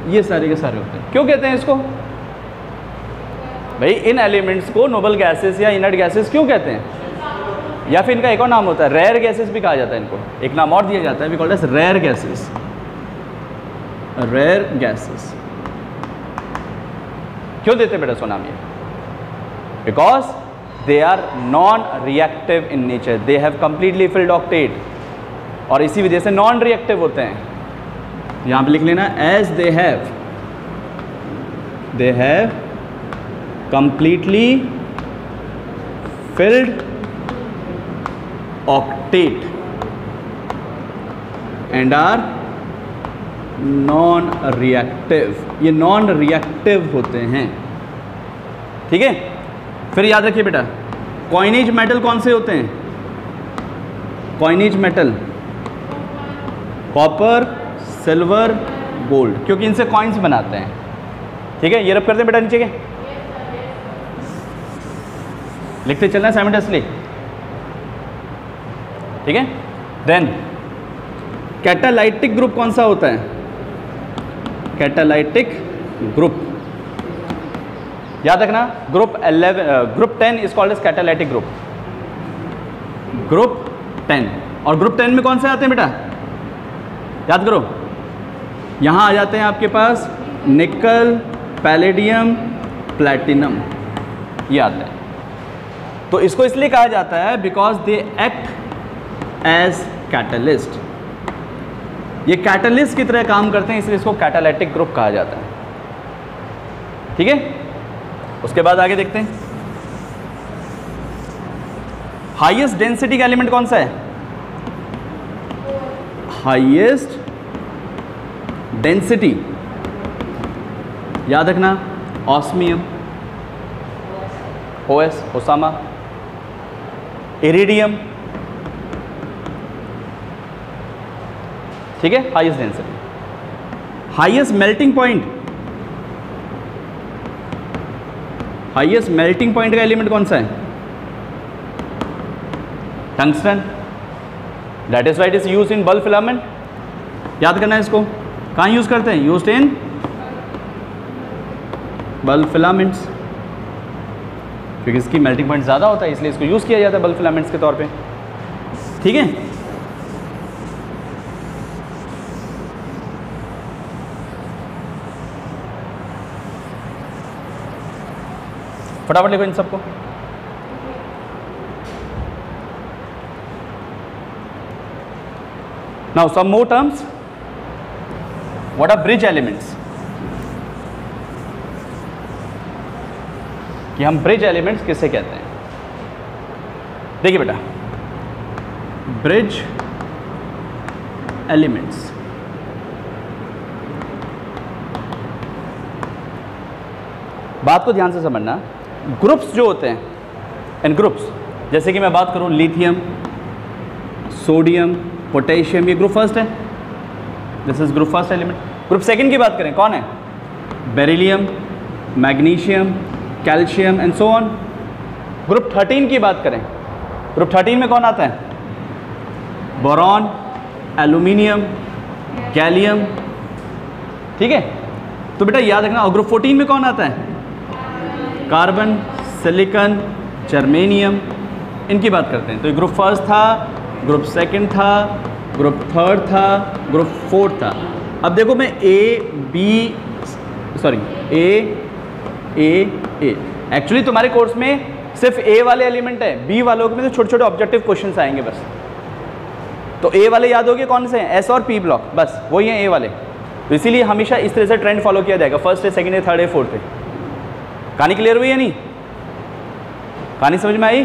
ये सारे के सारे होते हैं। क्यों कहते हैं इसको? भाई इन एलिमेंट्स को नोबल गैसेस या इनर्ट गैसेस क्यों कहते हैं? या फिर इनका एक और नाम होता है, रेयर गैसेस भी कहा जाता है इनको, एक नाम और दिया जाता है, we called as rare gases. Rare gases क्यों देते बेटा इसको नाम? ये because they are non reactive in nature, they have completely filled octet, और इसी वजह से नॉन रिएक्टिव होते हैं। यहां पे लिख लेना, as they have completely filled octet and are non reactive, ये नॉन रिएक्टिव होते हैं। ठीक है, फिर याद रखिए बेटा, कॉइनेज मेटल कौन से होते हैं? Coinage metal copper, silver, gold, क्योंकि इनसे कॉइन्स बनाते हैं। ठीक है, ये रब करते हैं बेटा नीचे के, लिखते चलना है साइमल्टेनियसली। ठीक है, देन कैटालाइटिक ग्रुप कौन सा होता है? कैटालाइटिक ग्रुप याद रखना, group 10 is called as catalytic group. Group 10, और ग्रुप 10 में कौन से आते हैं बेटा? याद करो, यहां आ जाते हैं आपके पास निकल, पैलेडियम, प्लैटिनम, ये आता है। तो इसको इसलिए कहा जाता है because they act as catalyst, ये कैटलिस्ट की तरह काम करते हैं, इसलिए इसको कैटालाइटिक ग्रुप कहा जाता है। ठीक है, उसके बाद आगे देखते हैं, हाईएस्ट डेंसिटी का एलिमेंट कौन सा है? हाईएस्ट डेंसिटी याद रखना, ऑस्मियम, ओएस, ओसामा, इरिडियम। ठीक है, highest density. Highest melting point, highest melting point का एलिमेंट कौन सा है? Tungsten, that is white is use in bulb filament. याद करना है इसको, कहाँ यूज करते हैं? यूज्ड इन बल्ब फिलामेंट्स, क्योंकि इसकी मेल्टिंग पॉइंट ज़्यादा होता है, इसलिए इसको यूज़ किया जाता है बल्ब फिलामेंट्स के तौर पे। ठीक है, फटाफट लिखो इन सबको। Now some more terms, what are bridge elements? कि हम ब्रिज एलिमेंट्स किसे कहते हैं? देखिए बेटा, ब्रिज एलिमेंट्स बात को ध्यान से समझना, ग्रुप्स जो होते हैं, इन ग्रुप्स जैसे कि मैं बात करूं लिथियम, सोडियम, पोटेशियम, ये ग्रुप फर्स्ट है, this is group first element. Group second की बात करें, कौन है? Beryllium, magnesium, calcium and so on. Group 13 की बात करें, ग्रुप 13 में कौन आता है? Boron, aluminium, gallium. ठीक है, तो बेटा याद रखना। और ग्रुप 14 में कौन आता है? कार्बन, सिलिकॉन, जर्मेनियम, इनकी बात करते हैं। तो ये ग्रुप फर्स्ट था, ग्रुप सेकंड था, ग्रुप थर्ड था, ग्रुप फोर्थ था। अब देखो मैं ए एक्चुअली तुम्हारे कोर्स में सिर्फ ए वाले एलिमेंट है, बी वालों में तो छोटे छोटे ऑब्जेक्टिव क्वेश्चंस आएंगे बस। तो ए वाले याद होंगे कौन से हैं? एस और पी ब्लॉक, बस वही हैं ए वाले। तो इसीलिए हमेशा इस तरह से ट्रेंड फॉलो किया जाएगा, फर्स्ट है, सेकंड है, थर्ड है, फोर्थ है। कहानी क्लियर हुई है? नहीं कहानी समझ में आई?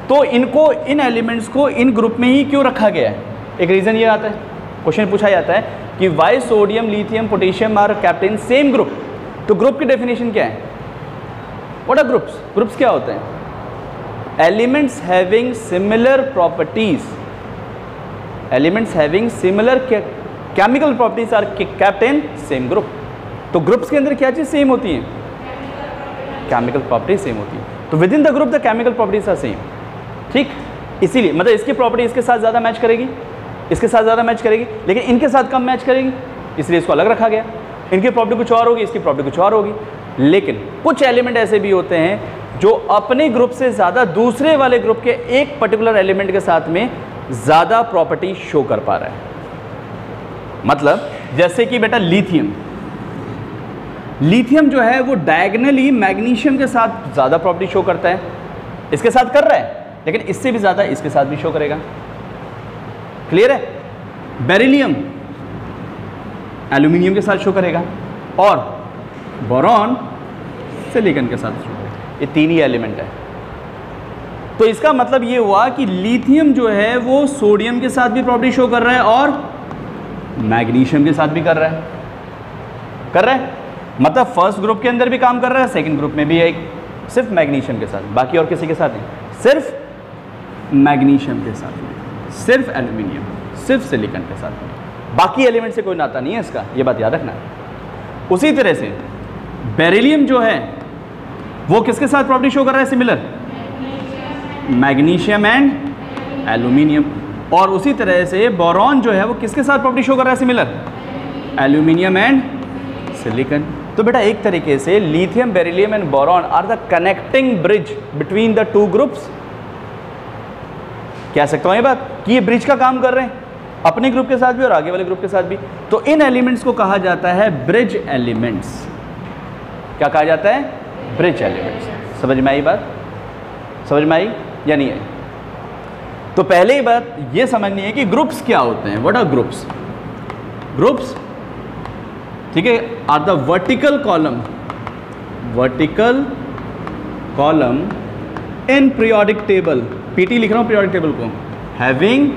तो इनको, इन एलिमेंट्स को इन ग्रुप में ही क्यों रखा गया है? एक रीज़न ये आता है, क्वेश्चन पूछा जाता है कि why sodium, lithium, potassium are kept in same group. तो ग्रुप की डेफिनेशन क्या है? What are groups? ग्रुप्स क्या होते हैं? Elements having similar properties, elements having similar chemical properties are kept in same group. तो ग्रुप्स के अंदर क्या चीज़ सेम होती है? केमिकल प्रॉपर्टीज सेम होती है। तो within the group the chemical properties are same. ठीक, इसीलिए मतलब इसकी प्रॉपर्टी इसके साथ ज़्यादा मैच करेगी, इसके साथ ज़्यादा मैच करेगी, लेकिन इनके साथ कम मैच करेगी, इसलिए इसको अलग रखा गया। इनकी प्रॉपर्टी कुछ और होगी, इसकी प्रॉपर्टी कुछ और होगी। लेकिन कुछ एलिमेंट ऐसे भी होते हैं जो अपने ग्रुप से ज़्यादा दूसरे वाले ग्रुप के एक पर्टिकुलर एलिमेंट के साथ में ज़्यादा प्रॉपर्टी शो कर पा रहा है। मतलब जैसे कि बेटा लिथियम, लिथियम जो है वो डायगनली मैग्नीशियम के साथ ज़्यादा प्रॉपर्टी शो करता है, इसके साथ कर रहा है, लेकिन इससे भी ज़्यादा इसके साथ भी शो करेगा। क्लियर है? बेरिलियम एल्यूमिनियम के साथ शो करेगा, और बोरॉन सिलिकॉन के साथ शो करेगा। ये तीन ही एलिमेंट है। तो इसका मतलब ये हुआ कि लिथियम जो है वो सोडियम के साथ भी प्रॉपर्टी शो कर रहा है और मैग्नीशियम के साथ भी कर रहा है। मतलब फर्स्ट ग्रुप के अंदर भी काम कर रहा है, सेकंड ग्रुप में भी है, सिर्फ मैग्नीशियम के साथ, बाकी और किसी के साथ नहीं, सिर्फ मैग्नीशियम के साथ, सिर्फ एल्यूमिनियम। सिर्फ सिलिकॉन के साथ, बाकी एलिमेंट से कोई नाता नहीं है इसका, ये बात याद रखना। उसी तरह से बेरिलियम जो है वो किसके साथ प्रॉपर्टी शो कर रहा है सिमिलर, मैग्नीशियम एंड एल्यूमिनियम। और उसी तरह से बोरॉन जो है वो किसके साथ प्रॉपर्टी शो कर रहा है सिमिलर, एल्यूमिनियम एंड सिलिकॉन। तो बेटा एक तरीके से lithium, beryllium and boron are the connecting bridge between the two groups. कह सकता हूं ये बात कि ये ब्रिज का काम कर रहे हैं अपने ग्रुप के साथ भी और आगे वाले ग्रुप के साथ भी। तो इन एलिमेंट्स को कहा जाता है ब्रिज एलिमेंट्स। क्या कहा जाता है, ब्रिज एलिमेंट्स। समझ में आई बात, समझ में आई या नहीं आई? तो पहले ही बात ये समझनी है कि ग्रुप्स क्या होते हैं। What are groups? ग्रुप्स, ठीक है, are the vertical column in periodic table, PT लिख रहा हूं पीरियोडिक टेबल को, हैविंग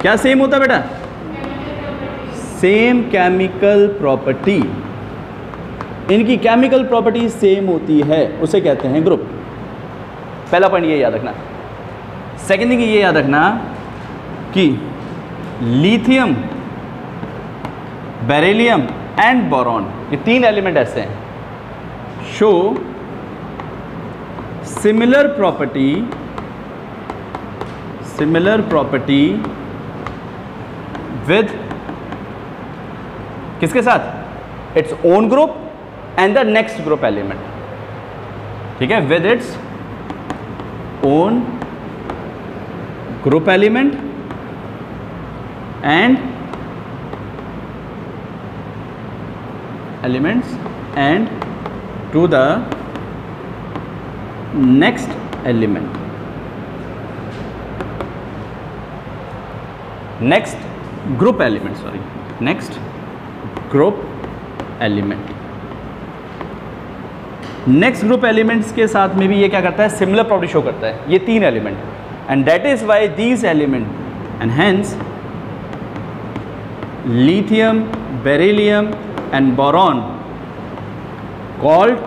क्या सेम होता है बेटा, सेम केमिकल प्रॉपर्टी। इनकी केमिकल प्रॉपर्टी सेम होती है, उसे कहते हैं ग्रुप। पहला पॉइंट ये याद रखना। सेकेंड थिंग ये याद रखना कि लिथियम, बेरिलियम एंड बोरॉन, ये तीन एलिमेंट ऐसे हैं, शो सिमिलर प्रॉपर्टी विद किसके साथ, its own group and the next group element. ठीक है, with its own group element and elements and to the next element, next group element, sorry, next group element। Next group elements के साथ में भी ये क्या करता है, सिमिलर प्रॉपर्टी शो करता है, ये तीन element. And that is why these element and hence lithium, beryllium and boron called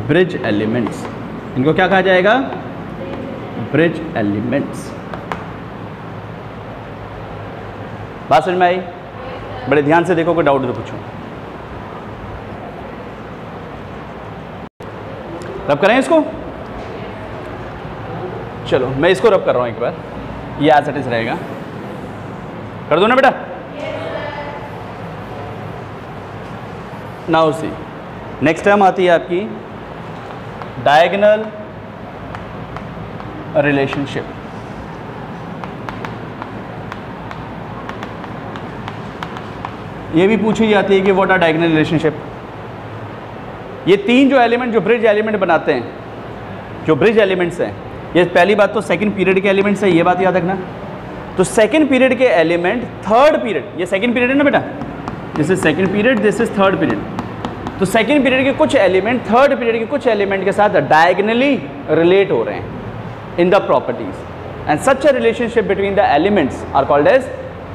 bridge elements। इनको क्या कहा जाएगा, bridge elements। बात समझ में आई? बड़े ध्यान से देखो, कोई डाउट तो पूछो। रब करें इसको, चलो मैं इसको रब कर रहा हूं एक बार, ये एज इट इज रहेगा, कर दो ना बेटा। नाउ सी, नेक्स्ट टर्म आती है आपकी डायगोनल रिलेशनशिप। ये भी पूछी जाती है कि व्हाट आर डायगोनल रिलेशनशिप। ये तीन जो एलिमेंट, जो ब्रिज एलिमेंट बनाते हैं, जो ब्रिज एलिमेंट्स हैं, ये पहली बात तो सेकंड पीरियड के एलिमेंट्स है, ये बात याद रखना। तो सेकंड पीरियड के एलिमेंट थर्ड पीरियड, ये सेकंड पीरियड है ना बेटा, this is second period, this is third period. तो सेकंड पीरियड के कुछ एलिमेंट थर्ड पीरियड के कुछ एलिमेंट के साथ डायगोनली रिलेट हो रहे हैं in the properties, and such a relationship between the elements are called as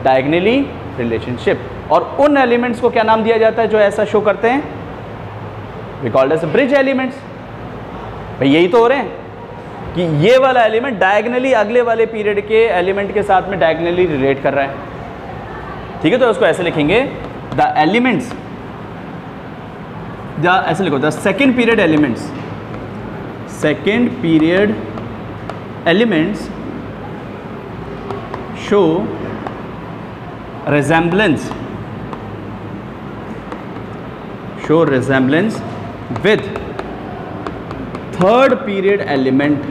diagonally relationship. और उन एलिमेंट्स को क्या नाम दिया जाता है जो ऐसा शो करते हैं, we called as bridge elements. भाई यही तो हो रहे हैं कि ये वाला एलिमेंट डायगोनली अगले वाले पीरियड के एलिमेंट के साथ में डायगोनली रिलेट कर रहा है। ठीक है, तो उसको ऐसे लिखेंगे, द एलिमेंट्स, ऐसे लिखो, the second period elements, second period elements show resemblance with third period element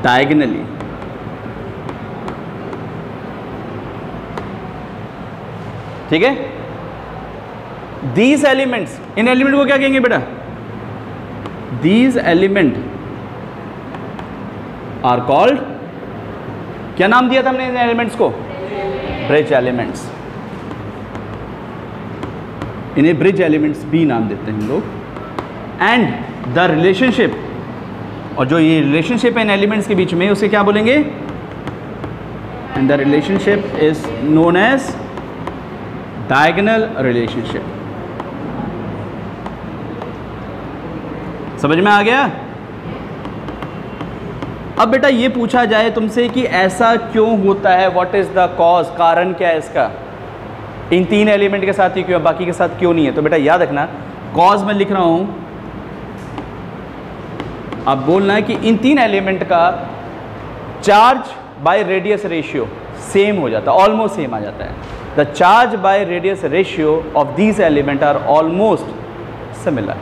diagonally। ठीक है, these elements, इन एलिमेंट को क्या कहेंगे बेटा, these element are called, क्या नाम दिया था हमने इन एलिमेंट्स को, ब्रिज एलिमेंट्स। इन्हें ब्रिज एलिमेंट्स भी नाम देते हैं हम लोग। एंड द रिलेशनशिप, और जो ये रिलेशनशिप है इन एलिमेंट्स के बीच में, उसे क्या बोलेंगे, and the relationship is known as diagonal relationship. समझ में आ गया? अब बेटा ये पूछा जाए तुमसे कि ऐसा क्यों होता है, व्हाट इज़ द कॉज, कारण क्या है इसका, इन 3 एलिमेंट के साथ ही क्यों, बाकी के साथ क्यों नहीं है। तो बेटा याद रखना, कॉज मैं लिख रहा हूं, अब बोलना है कि इन 3 एलिमेंट का charge by radius ratio same हो जाता है, ऑलमोस्ट सेम आ जाता है। The charge by radius ratio of these element are almost similar,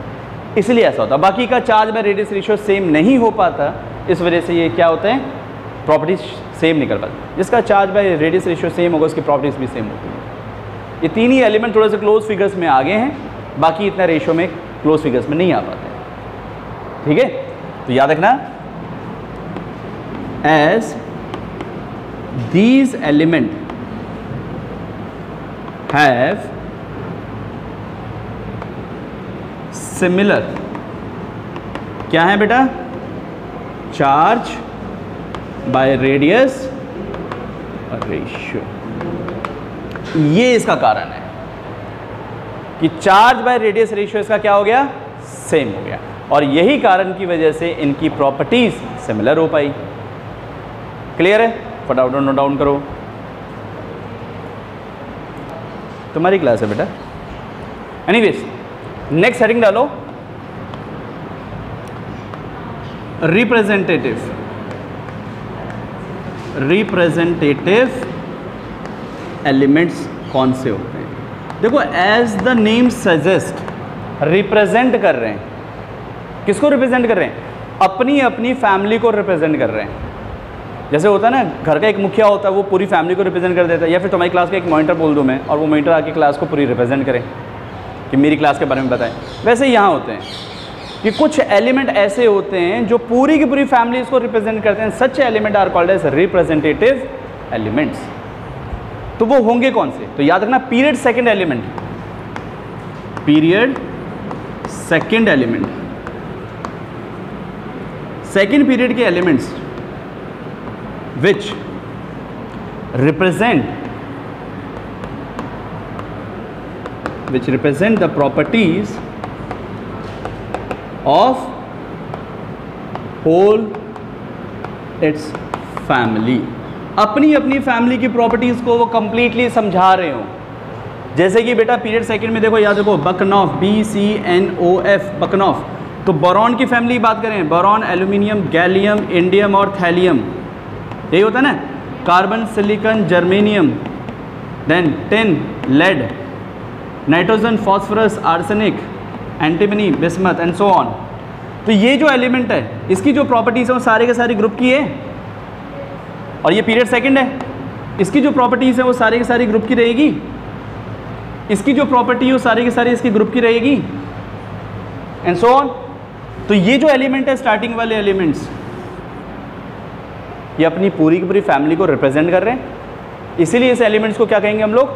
इसलिए ऐसा होता है। बाकी का charge by radius ratio same नहीं हो पाता, इस वजह से ये क्या होते हैं, प्रॉपर्टीज सेम नहीं कर पाते। जिसका charge by radius ratio same होगा उसकी प्रॉपर्टीज भी सेम होती है। ये 3 ही एलिमेंट थोड़े से क्लोज फिगर्स में आगे हैं, बाकी इतना रेशियो में क्लोज फिगर्स में नहीं आ पाते। ठीक है, तो याद रखना, as these element have similar, क्या है बेटा, चार्ज बाय रेडियस रेशियो। ये इसका कारण है कि चार्ज बाय रेडियस रेशियो इसका क्या हो गया, सेम हो गया, और यही कारण की वजह से इनकी प्रॉपर्टीज सिमिलर हो पाई। क्लियर है, फटाफट नोट डाउन करो, तुम्हारी क्लास है बेटा। एनीवेज नेक्स्ट हेडिंग डालो, रिप्रेजेंटेटिव एलिमेंट्स कौन से होते हैं। देखो, as the name suggest, represent कर रहे हैं, किसको रिप्रेजेंट कर रहे हैं, अपनी अपनी फैमिली को रिप्रेजेंट कर रहे हैं। जैसे होता है ना, घर का एक मुखिया होता है, वो पूरी फैमिली को रिप्रेजेंट कर देता है, या फिर तुम्हारी क्लास का एक मॉनिटर बोल दूँ मैं, और वो मॉनिटर आके क्लास को पूरी रिप्रेजेंट करे कि मेरी क्लास के बारे में बताएं। वैसे ही यहाँ होते हैं कि कुछ एलिमेंट ऐसे होते हैं जो पूरी की पूरी फैमिली को रिप्रेजेंट करते हैं। Such element are called as representative elements. तो वो होंगे कौन से, तो याद रखना, period second element, period second element, second period के elements which represent the properties of whole its family। अपनी अपनी फैमिली की प्रॉपर्टीज को वो कंप्लीटली समझा रहे हो। जैसे कि बेटा पीरियड सेकंड में देखो, याद रखो, बकनॉफ, BCNOF, बकनॉफ। तो बोरॉन की फैमिली की बात करें, बोरॉन, एल्यूमिनियम, गैलियम, इंडियम और थैलियम, यही होता है ना, carbon, silicon, germanium, then tin, lead, nitrogen, phosphorus, arsenic, antimony, bismuth and so on. तो ये जो एलिमेंट है, इसकी जो प्रॉपर्टीज है वो सारे के सारे ग्रुप की है, और ये पीरियड सेकंड है, इसकी जो प्रॉपर्टीज है वो सारे के सारे ग्रुप की रहेगी, इसकी जो प्रॉपर्टी है वो सारे के सारे इसकी ग्रुप की रहेगी, एंड सो ऑन। तो ये जो एलिमेंट है, स्टार्टिंग वाले एलिमेंट्स, ये अपनी पूरी की पूरी फैमिली को रिप्रेजेंट कर रहे हैं, इसीलिए इस एलिमेंट्स को क्या कहेंगे हम लोग,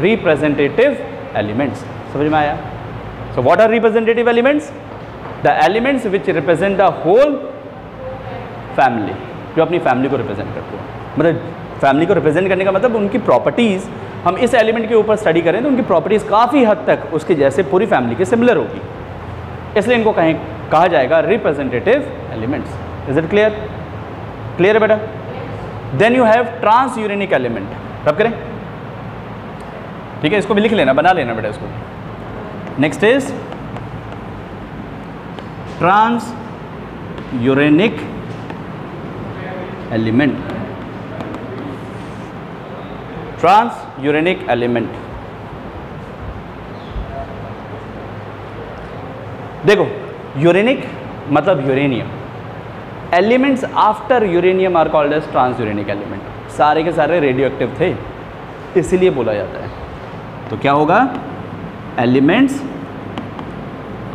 रिप्रेजेंटेटिव एलिमेंट्स। समझ में आया। So what are representative elements, the elements which represent the whole family, जो अपनी फैमिली को रिप्रेजेंट करते हैं। मतलब फैमिली को रिप्रेजेंट करने का मतलब उनकी प्रॉपर्टीज़, हम इस एलिमेंट के ऊपर स्टडी करें तो उनकी प्रॉपर्टीज़ काफ़ी हद तक उसके जैसे पूरी फैमिली के सिमिलर होगी, इसलिए इनको कहा जाएगा representative elements. Is it clear, clear है बेटा। Then you have transuranic element, रब करें, ठीक है, इसको भी लिख लेना, बना लेना बेटा इसको। Next is transuranic element, transuranic element. देखो, यूरेनिक मतलब uranium, elements after uranium are called as transuranic element. सारे के सारे रेडियो एक्टिव थे, इसीलिए बोला जाता है। तो क्या होगा, एलिमेंट्स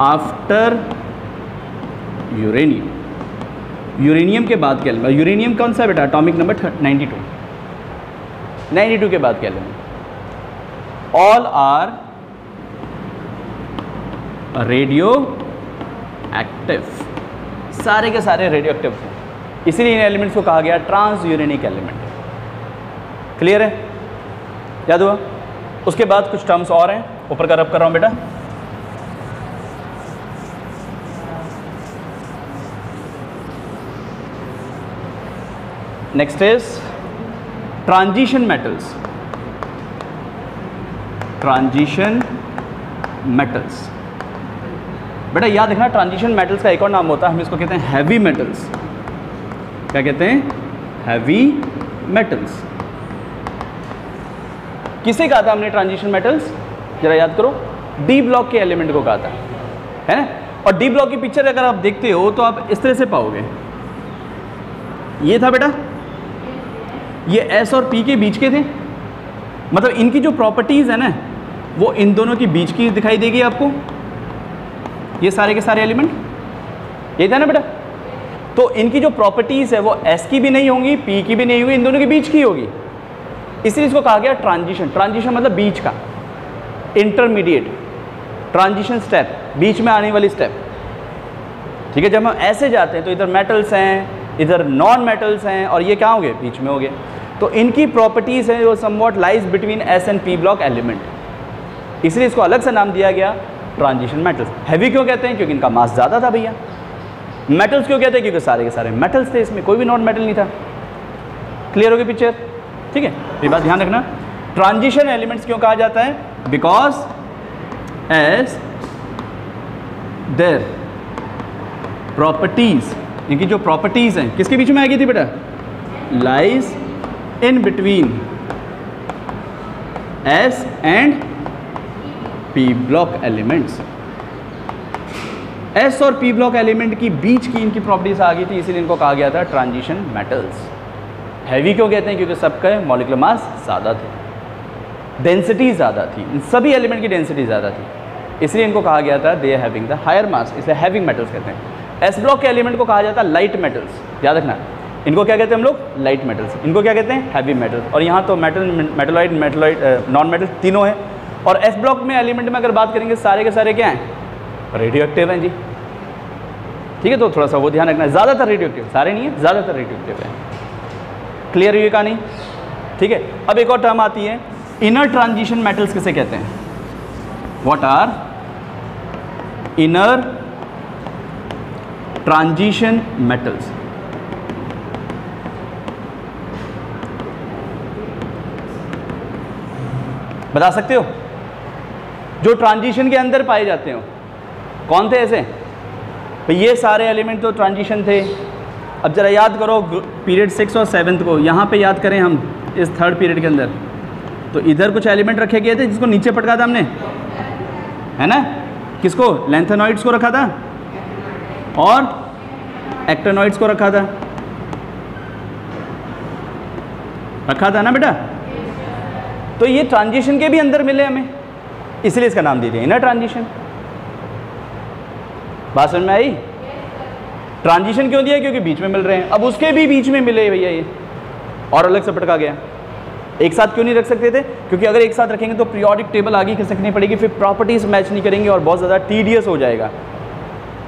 आफ्टर यूरेनियम, यूरेनियम के बाद क्या एलिमेंट, यूरेनियम कौन सा है बेटा, एटॉमिक नंबर 92, 92 के बाद क्या element, all are radioactive, सारे के सारे रेडियो एक्टिव थे, इसीलिए इन एलिमेंट्स को कहा गया ट्रांस यूरेनिक एलिमेंट। क्लियर है, याद हुआ। उसके बाद कुछ टर्म्स और हैं, ऊपर का रब कर रहा हूं बेटा। Next is transition metals. Transition metals, बेटा याद रखना ट्रांजिशन मेटल्स का एक और नाम होता है, हम इसको कहते हैं हैवी मेटल्स। क्या कहते हैं? Heavy metals. किसे कहा था हमने ट्रांजिशन मेटल्स? जरा याद करो, डी ब्लॉक के एलिमेंट को कहा था, है ना। और डी ब्लॉक की पिक्चर अगर आप देखते हो तो आप इस तरह से पाओगे, ये था बेटा, ये एस और पी के बीच के थे, मतलब इनकी जो प्रॉपर्टीज़ है ना वो इन दोनों के बीच की दिखाई देगी आपको, ये सारे के सारे एलिमेंट, ये था ना बेटा। तो इनकी जो प्रॉपर्टीज़ है वो एस की भी नहीं होंगी, पी की भी नहीं होगी, इन दोनों के बीच की होगी, इसलिए इसको कहा गया ट्रांजिशन। ट्रांजिशन मतलब बीच का, इंटरमीडिएट, ट्रांजिशन स्टेप, बीच में आने वाली स्टेप, ठीक है। जब हम ऐसे जाते हैं तो इधर मेटल्स हैं, इधर नॉन मेटल्स हैं, और ये क्या हो गए? बीच में हो गए। तो इनकी प्रॉपर्टीज़ हैं वो somewhat lies between S and P block element, इसलिए इसको अलग से नाम दिया गया ट्रांजिशन मेटल्स। हैवी क्यों कहते हैं? क्योंकि इनका मास ज़्यादा था भैया। मेटल्स क्यों कहते हैं? क्योंकि सारे के सारे मेटल्स थे, इसमें कोई भी नॉन मेटल नहीं था। क्लियर होगी पिक्चर? ठीक है, ये बात ध्यान रखना। ट्रांजिशन एलिमेंट्स क्यों कहा जाता है? बिकॉज एज देयर प्रॉपर्टीज, इनकी जो प्रॉपर्टीज हैं किसके बीच में आएगी थी बेटा? Lies in between S and P block elements. S और पी ब्लॉक एलिमेंट की बीच की इनकी प्रॉपर्टीज आ गई थी, इसीलिए इनको कहा गया था ट्रांजिशन मेटल्स। हैवी क्यों कहते हैं? क्योंकि सबका मॉलिक्यूलर मास ज़्यादा थे, डेंसिटी ज़्यादा थी, इन सभी एलिमेंट की डेंसिटी ज़्यादा थी, इसलिए इनको कहा गया था दे हैविंग द हायर मास, इसलिए हैवी मेटल्स कहते हैं। एस ब्लॉक के एलिमेंट को कहा जाता है लाइट मेटल्स, याद रखना। इनको क्या कहते हैं हम लोग? Light metals. इनको क्या कहते हैं? Heavy metals. और यहाँ तो मेटलोइड, नॉन मेटल तीनों हैं। और एस ब्लॉक में एलिमेंट में अगर बात करेंगे सारे के सारे क्या हैं? रेडियो एक्टिव हैं जी, ठीक है। तो थोड़ा सा वो ध्यान रखना है, ज़्यादातर रेडियो एक्टिव, सारे नहीं है, ज़्यादातर रेडियो एक्टिव है। क्लियर हुई कहानी? ठीक है। अब एक और टर्म आती है, इनर ट्रांजिशन मेटल्स किसे कहते हैं? What are inner transition metals? बता सकते हो? जो ट्रांजिशन के अंदर पाए जाते हो, कौन थे ऐसे? तो ये सारे एलिमेंट तो ट्रांजिशन थे। अब जरा याद करो पीरियड 6 और 7 को, यहाँ पे याद करें हम इस थर्ड पीरियड के अंदर, तो इधर कुछ एलिमेंट रखे गए थे जिसको नीचे पटका था हमने, है ना। किसको? लैंथेनॉइड्स को रखा था और एक्टिनॉइड्स को रखा था ना बेटा। तो ये ट्रांजिशन के भी अंदर मिले हमें, इसलिए इसका नाम दे दिया इनर ट्रांजिशन। बात समझ में आई? ट्रांजिशन क्यों दिया? क्योंकि बीच में मिल रहे हैं। अब उसके भी बीच में मिले भैया ये, और अलग से पटका गया। एक साथ क्यों नहीं रख सकते थे? क्योंकि अगर एक साथ रखेंगे तो पीरियोडिक टेबल आगे खिसकनी पड़ेगी, फिर प्रॉपर्टीज मैच नहीं करेंगे और बहुत ज़्यादा टीडियस हो जाएगा,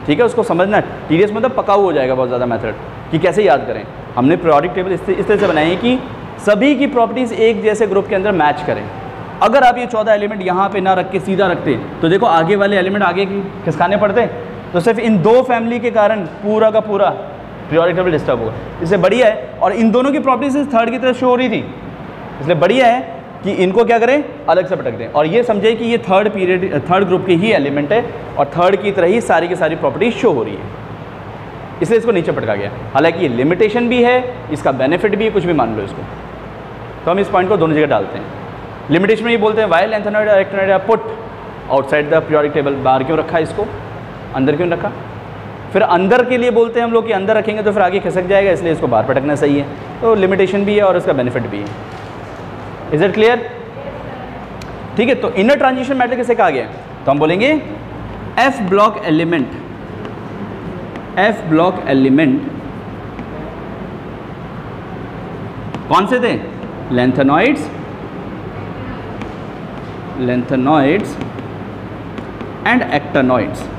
ठीक है। उसको समझना, टीडियस मतलब पकाऊ हो जाएगा बहुत ज़्यादा मेथड कि कैसे याद करें। हमने पीरियोडिक टेबल इस तरह से बनाए कि सभी की प्रॉपर्टीज़ एक जैसे ग्रुप के अंदर मैच करें। अगर आप ये 14 एलिमेंट यहाँ पे ना रख के सीधा रखते तो देखो आगे वाले एलिमेंट आगे खिसकाने पड़ते, तो सिर्फ इन दो फैमिली के कारण पूरा का पूरा पीरियोडिक टेबल डिस्टर्ब होगा। इससे बढ़िया है, और इन दोनों की प्रॉपर्टीज थर्ड की तरफ शो हो रही थी, इसलिए बढ़िया है कि इनको क्या करें? अलग से पटक दें। और ये समझे कि ये थर्ड ग्रुप के ही एलिमेंट है और थर्ड की तरह ही सारी की सारी प्रॉपर्टीज शो हो रही है, इसलिए इसको नीचे पटका गया। हालांकि ये लिमिटेशन भी है, इसका बेनिफिट भी है, कुछ भी मान लो इसको। तो हम इस पॉइंट को दोनों जगह डालते हैं। लिमिटेशन में ये बोलते हैं वाइल लैंथेनॉइड और actinoid are put outside the periodic table. बाहर क्यों रखा इसको? अंदर क्यों रखा? फिर अंदर के लिए बोलते हैं हम लोग कि अंदर रखेंगे तो फिर आगे खिसक जाएगा, इसलिए इसको बाहर पटकना सही है। तो लिमिटेशन भी है और इसका बेनिफिट भी है। Is it clear? ठीक है। तो इनर ट्रांजिशन मेटल किसे कहा गया? तो हम बोलेंगे F block element. F block element कौन से थे? Lanthanoids and actinoids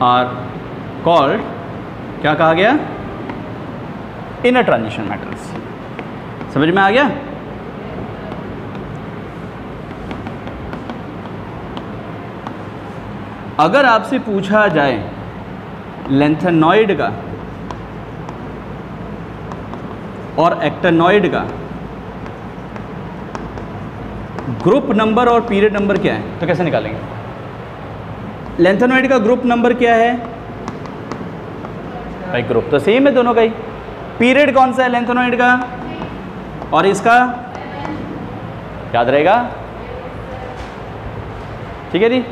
are called, क्या कहा गया? Inner transition metals. समझ में आ गया? अगर आपसे पूछा जाए लेंथेनॉइड का और एक्टेनॉइड का ग्रुप नंबर और पीरियड नंबर क्या है, तो कैसे निकालेंगे? लेंथेनॉइड का ग्रुप नंबर क्या है भाई? ग्रुप तो सेम है दोनों का ही। पीरियड कौन सा है लेंथेनॉइड का और इसका? याद रहेगा? ठीक है जी,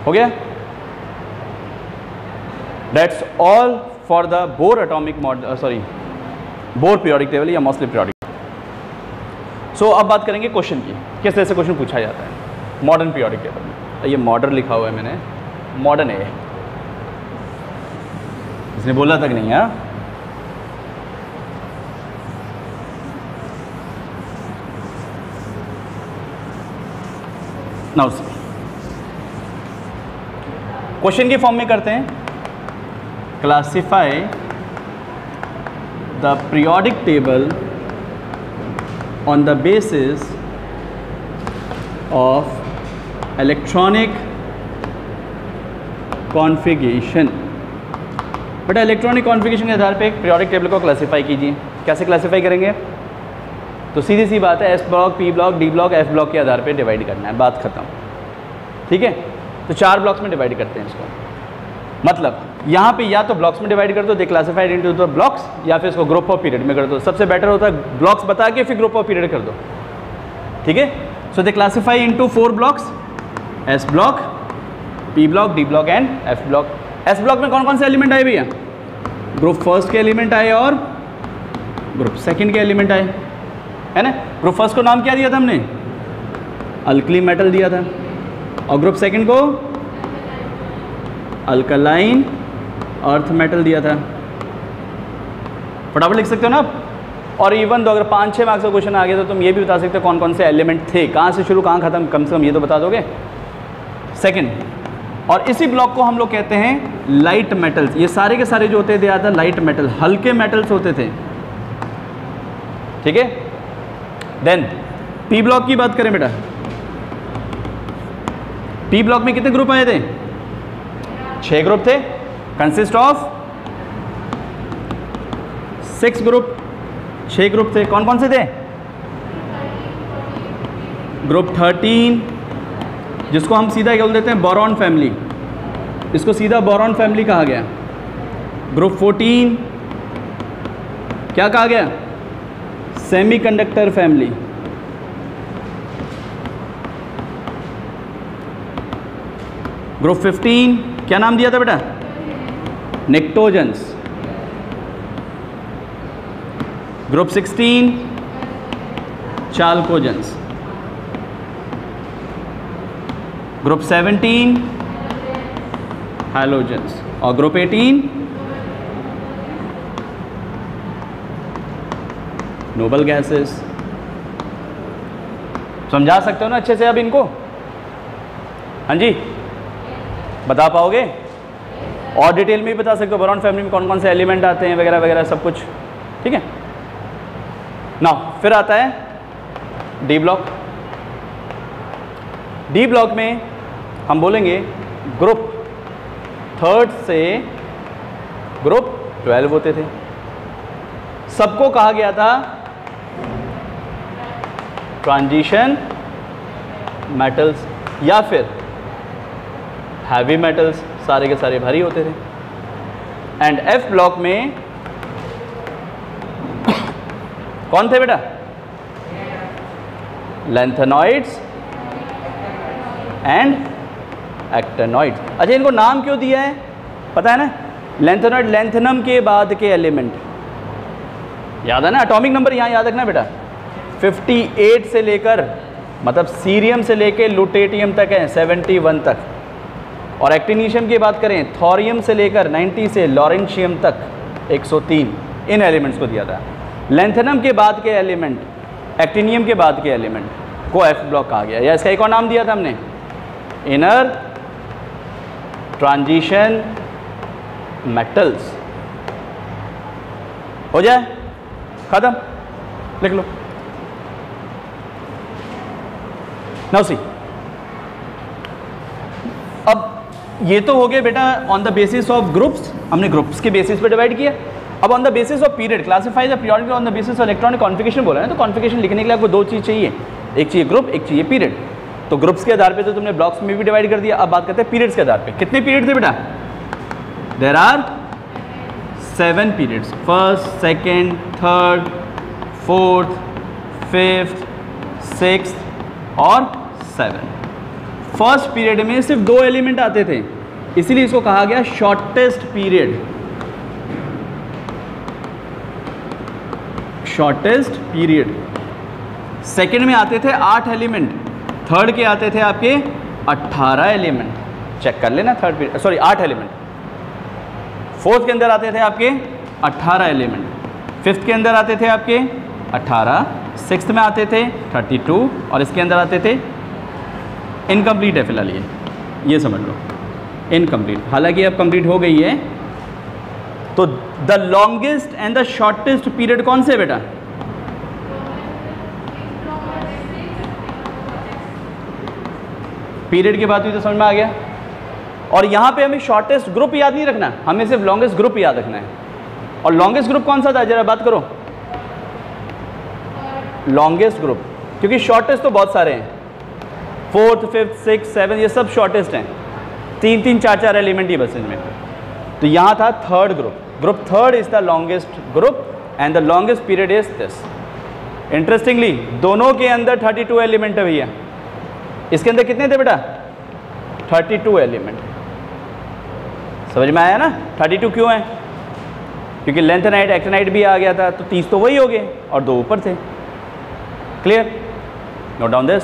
हो गया। That's all for the bore atomic model, sorry bore periodic table या मॉसले पीरियोडिक। सो अब बात करेंगे क्वेश्चन की, किस तरह से क्वेश्चन पूछा जाता है मॉडर्न पीरियोडिक टेबल में। ये मॉडर्न लिखा हुआ है मैंने, मॉडर्न है, इसने बोला तक नहीं है। नाउ क्वेश्चन के फॉर्म में करते हैं। Classify the periodic table on the basis of electronic configuration। But electronic configuration के आधार पे एक पीरियोडिक टेबल को क्लासिफाई कीजिए। कैसे क्लासिफाई करेंगे? तो सीधी सी बात है, S block, P block, D block, F block के आधार पे डिवाइड करना है, बात खत्म। ठीक है, तो 4 ब्लॉक्स में डिवाइड करते हैं इसको। मतलब यहाँ पे या तो ब्लॉक्स में डिवाइड कर दो, दे क्लासिफाइड इनटू द ब्लॉक्स, या फिर इसको ग्रुप ऑफ पीरियड में कर दो। सबसे बेटर होता है ब्लॉक्स बता के फिर ग्रुप ऑफ पीरियड कर दो। ठीक है, so they classify into 4 blocks, S block, P block, D block and F block. S block में कौन कौन से एलिमेंट आए भैया? ग्रुप फर्स्ट के एलिमेंट आए और ग्रुप सेकंड के एलिमेंट आए, है ना। ग्रुप फर्स्ट को नाम क्या दिया था हमने? अल्कली मेटल दिया था, और ग्रुप सेकंड को अल्कलाइन अर्थ मेटल दिया था। फटाफट लिख सकते हो ना आप। और इवन तो अगर 5-6 मार्क्स का क्वेश्चन आ गया तो तुम ये भी बता सकते हो कौन कौन से एलिमेंट थे, कहाँ से शुरू कहाँ खत्म, कम से कम ये तो बता दोगे। सेकंड, और इसी ब्लॉक को हम लोग कहते हैं लाइट मेटल्स। ये सारे के सारे जो होते थे आधा लाइट मेटल, हल्के मेटल्स होते थे। ठीक है, देन पी ब्लॉक की बात करें बेटा, पी ब्लॉक में कितने ग्रुप आए थे? 6 ग्रुप थे, कंसिस्ट ऑफ 6 ग्रुप। 6 ग्रुप थे, कौन कौन से थे? ग्रुप 13, जिसको हम सीधा बोल देते हैं बोरॉन फैमिली, इसको सीधा बोरॉन फैमिली कहा गया। ग्रुप 14 क्या कहा गया? Semiconductor family. ग्रुप 15 क्या नाम दिया था बेटा? Pnictogens. Group 16 chalcogens. Group 17 halogens. और ग्रुप 18 नोबल गैसेस। समझा सकते हो ना अच्छे से अब इनको? हाँ जी, बता पाओगे? और डिटेल में भी बता सकते हो बोरॉन फैमिली में कौन कौन से एलिमेंट आते हैं वगैरह वगैरह सब कुछ। ठीक है, नाउ फिर आता है डी ब्लॉक। डी ब्लॉक में हम बोलेंगे ग्रुप 3 से ग्रुप 12 होते थे। सबको कहा गया था ट्रांजिशन मेटल्स या फिर हैवी मेटल्स, सारे के सारे भारी होते थे। एंड एफ ब्लॉक में कौन थे बेटा? Lanthanoids and actinoids. अच्छा, इनको नाम क्यों दिया है पता है ना? लैंथेनॉइड लैंथेनम के बाद के एलिमेंट, याद है ना? एटॉमिक नंबर यहाँ याद रखना बेटा, 58 से लेकर मतलब सीरियम से लेकर लुटेटियम तक है 71 तक। और एक्टिनिशियम की बात करें थोरियम से लेकर 90 से लॉरेंशियम तक 103। इन एलिमेंट्स को दिया था। लैंथेनम के बाद के एलिमेंट, एक्टिनियम के बाद के एलिमेंट को एफ ब्लॉक कहा गया। या इसका एक और नाम दिया था हमने, इनर ट्रांजिशन मेटल्स। हो जाए खत्म, लिख लो। नाउ सी, अब ये तो हो गया बेटा on the basis of groups, हमने ग्रुप्स के बेसिस पे डिवाइड किया। अब on the basis of period, classify the periodic on the basis of electronic configuration बोला है ना, तो कॉन्फिगरेशन लिखने के लिए आपको दो चीज़ चाहिए, एक चाहिए ग्रुप, एक चाहिए पीरियड। तो ग्रुप्स के आधार पे तो तुमने ब्लॉक्स में भी डिवाइड कर दिया। अब बात करते हैं पीरियड्स के आधार पे। कितने पीरियड थे बेटा? There are 7 periods, first, second, third, fourth, fifth, sixth और 7। फर्स्ट पीरियड में सिर्फ 2 एलिमेंट आते थे, इसीलिए इसको कहा गया shortest period. Shortest period. Second में आते थे 8 एलिमेंट, थर्ड के आते थे आपके 18 एलिमेंट। चेक कर लेना, third period sorry 8 element. Fourth के अंदर आते थे आपके 18 एलिमेंट, फिफ्थ के अंदर आते थे आपके 18, सिक्स्थ में आते थे 32 और इसके अंदर आते थे इनकम्प्लीट है फिलहाल ये समझ लो इनकम्प्लीट, हालांकि अब कंप्लीट हो गई है। तो the longest and the shortest period कौन से बेटा? पीरियड की बात हुई तो समझ में आ गया। और यहां पे हमें शॉर्टेस्ट ग्रुप याद नहीं रखना, हमें सिर्फ लॉन्गेस्ट ग्रुप याद रखना है। और लॉन्गेस्ट ग्रुप कौन सा था, जरा बात करो। लॉन्गेस्ट ग्रुप, क्योंकि शॉर्टेस्ट तो बहुत सारे हैं, 4th, 5th, 6th, 7 ये सब शॉर्टेस्ट हैं, 3-3, 4-4 एलिमेंट ही बस इनमें। तो यहाँ था third group, group third is the longest group and the longest period is this. Interestingly दोनों के अंदर 32 एलिमेंट है भैया। इसके अंदर कितने थे बेटा? 32 एलिमेंट। समझ में आया ना? 32 क्यों है? क्योंकि लेंथेनाइट एक्टिनाइट भी आ गया था, तो 30 तो वही हो गए और 2 ऊपर थे। क्लियर? Note down this.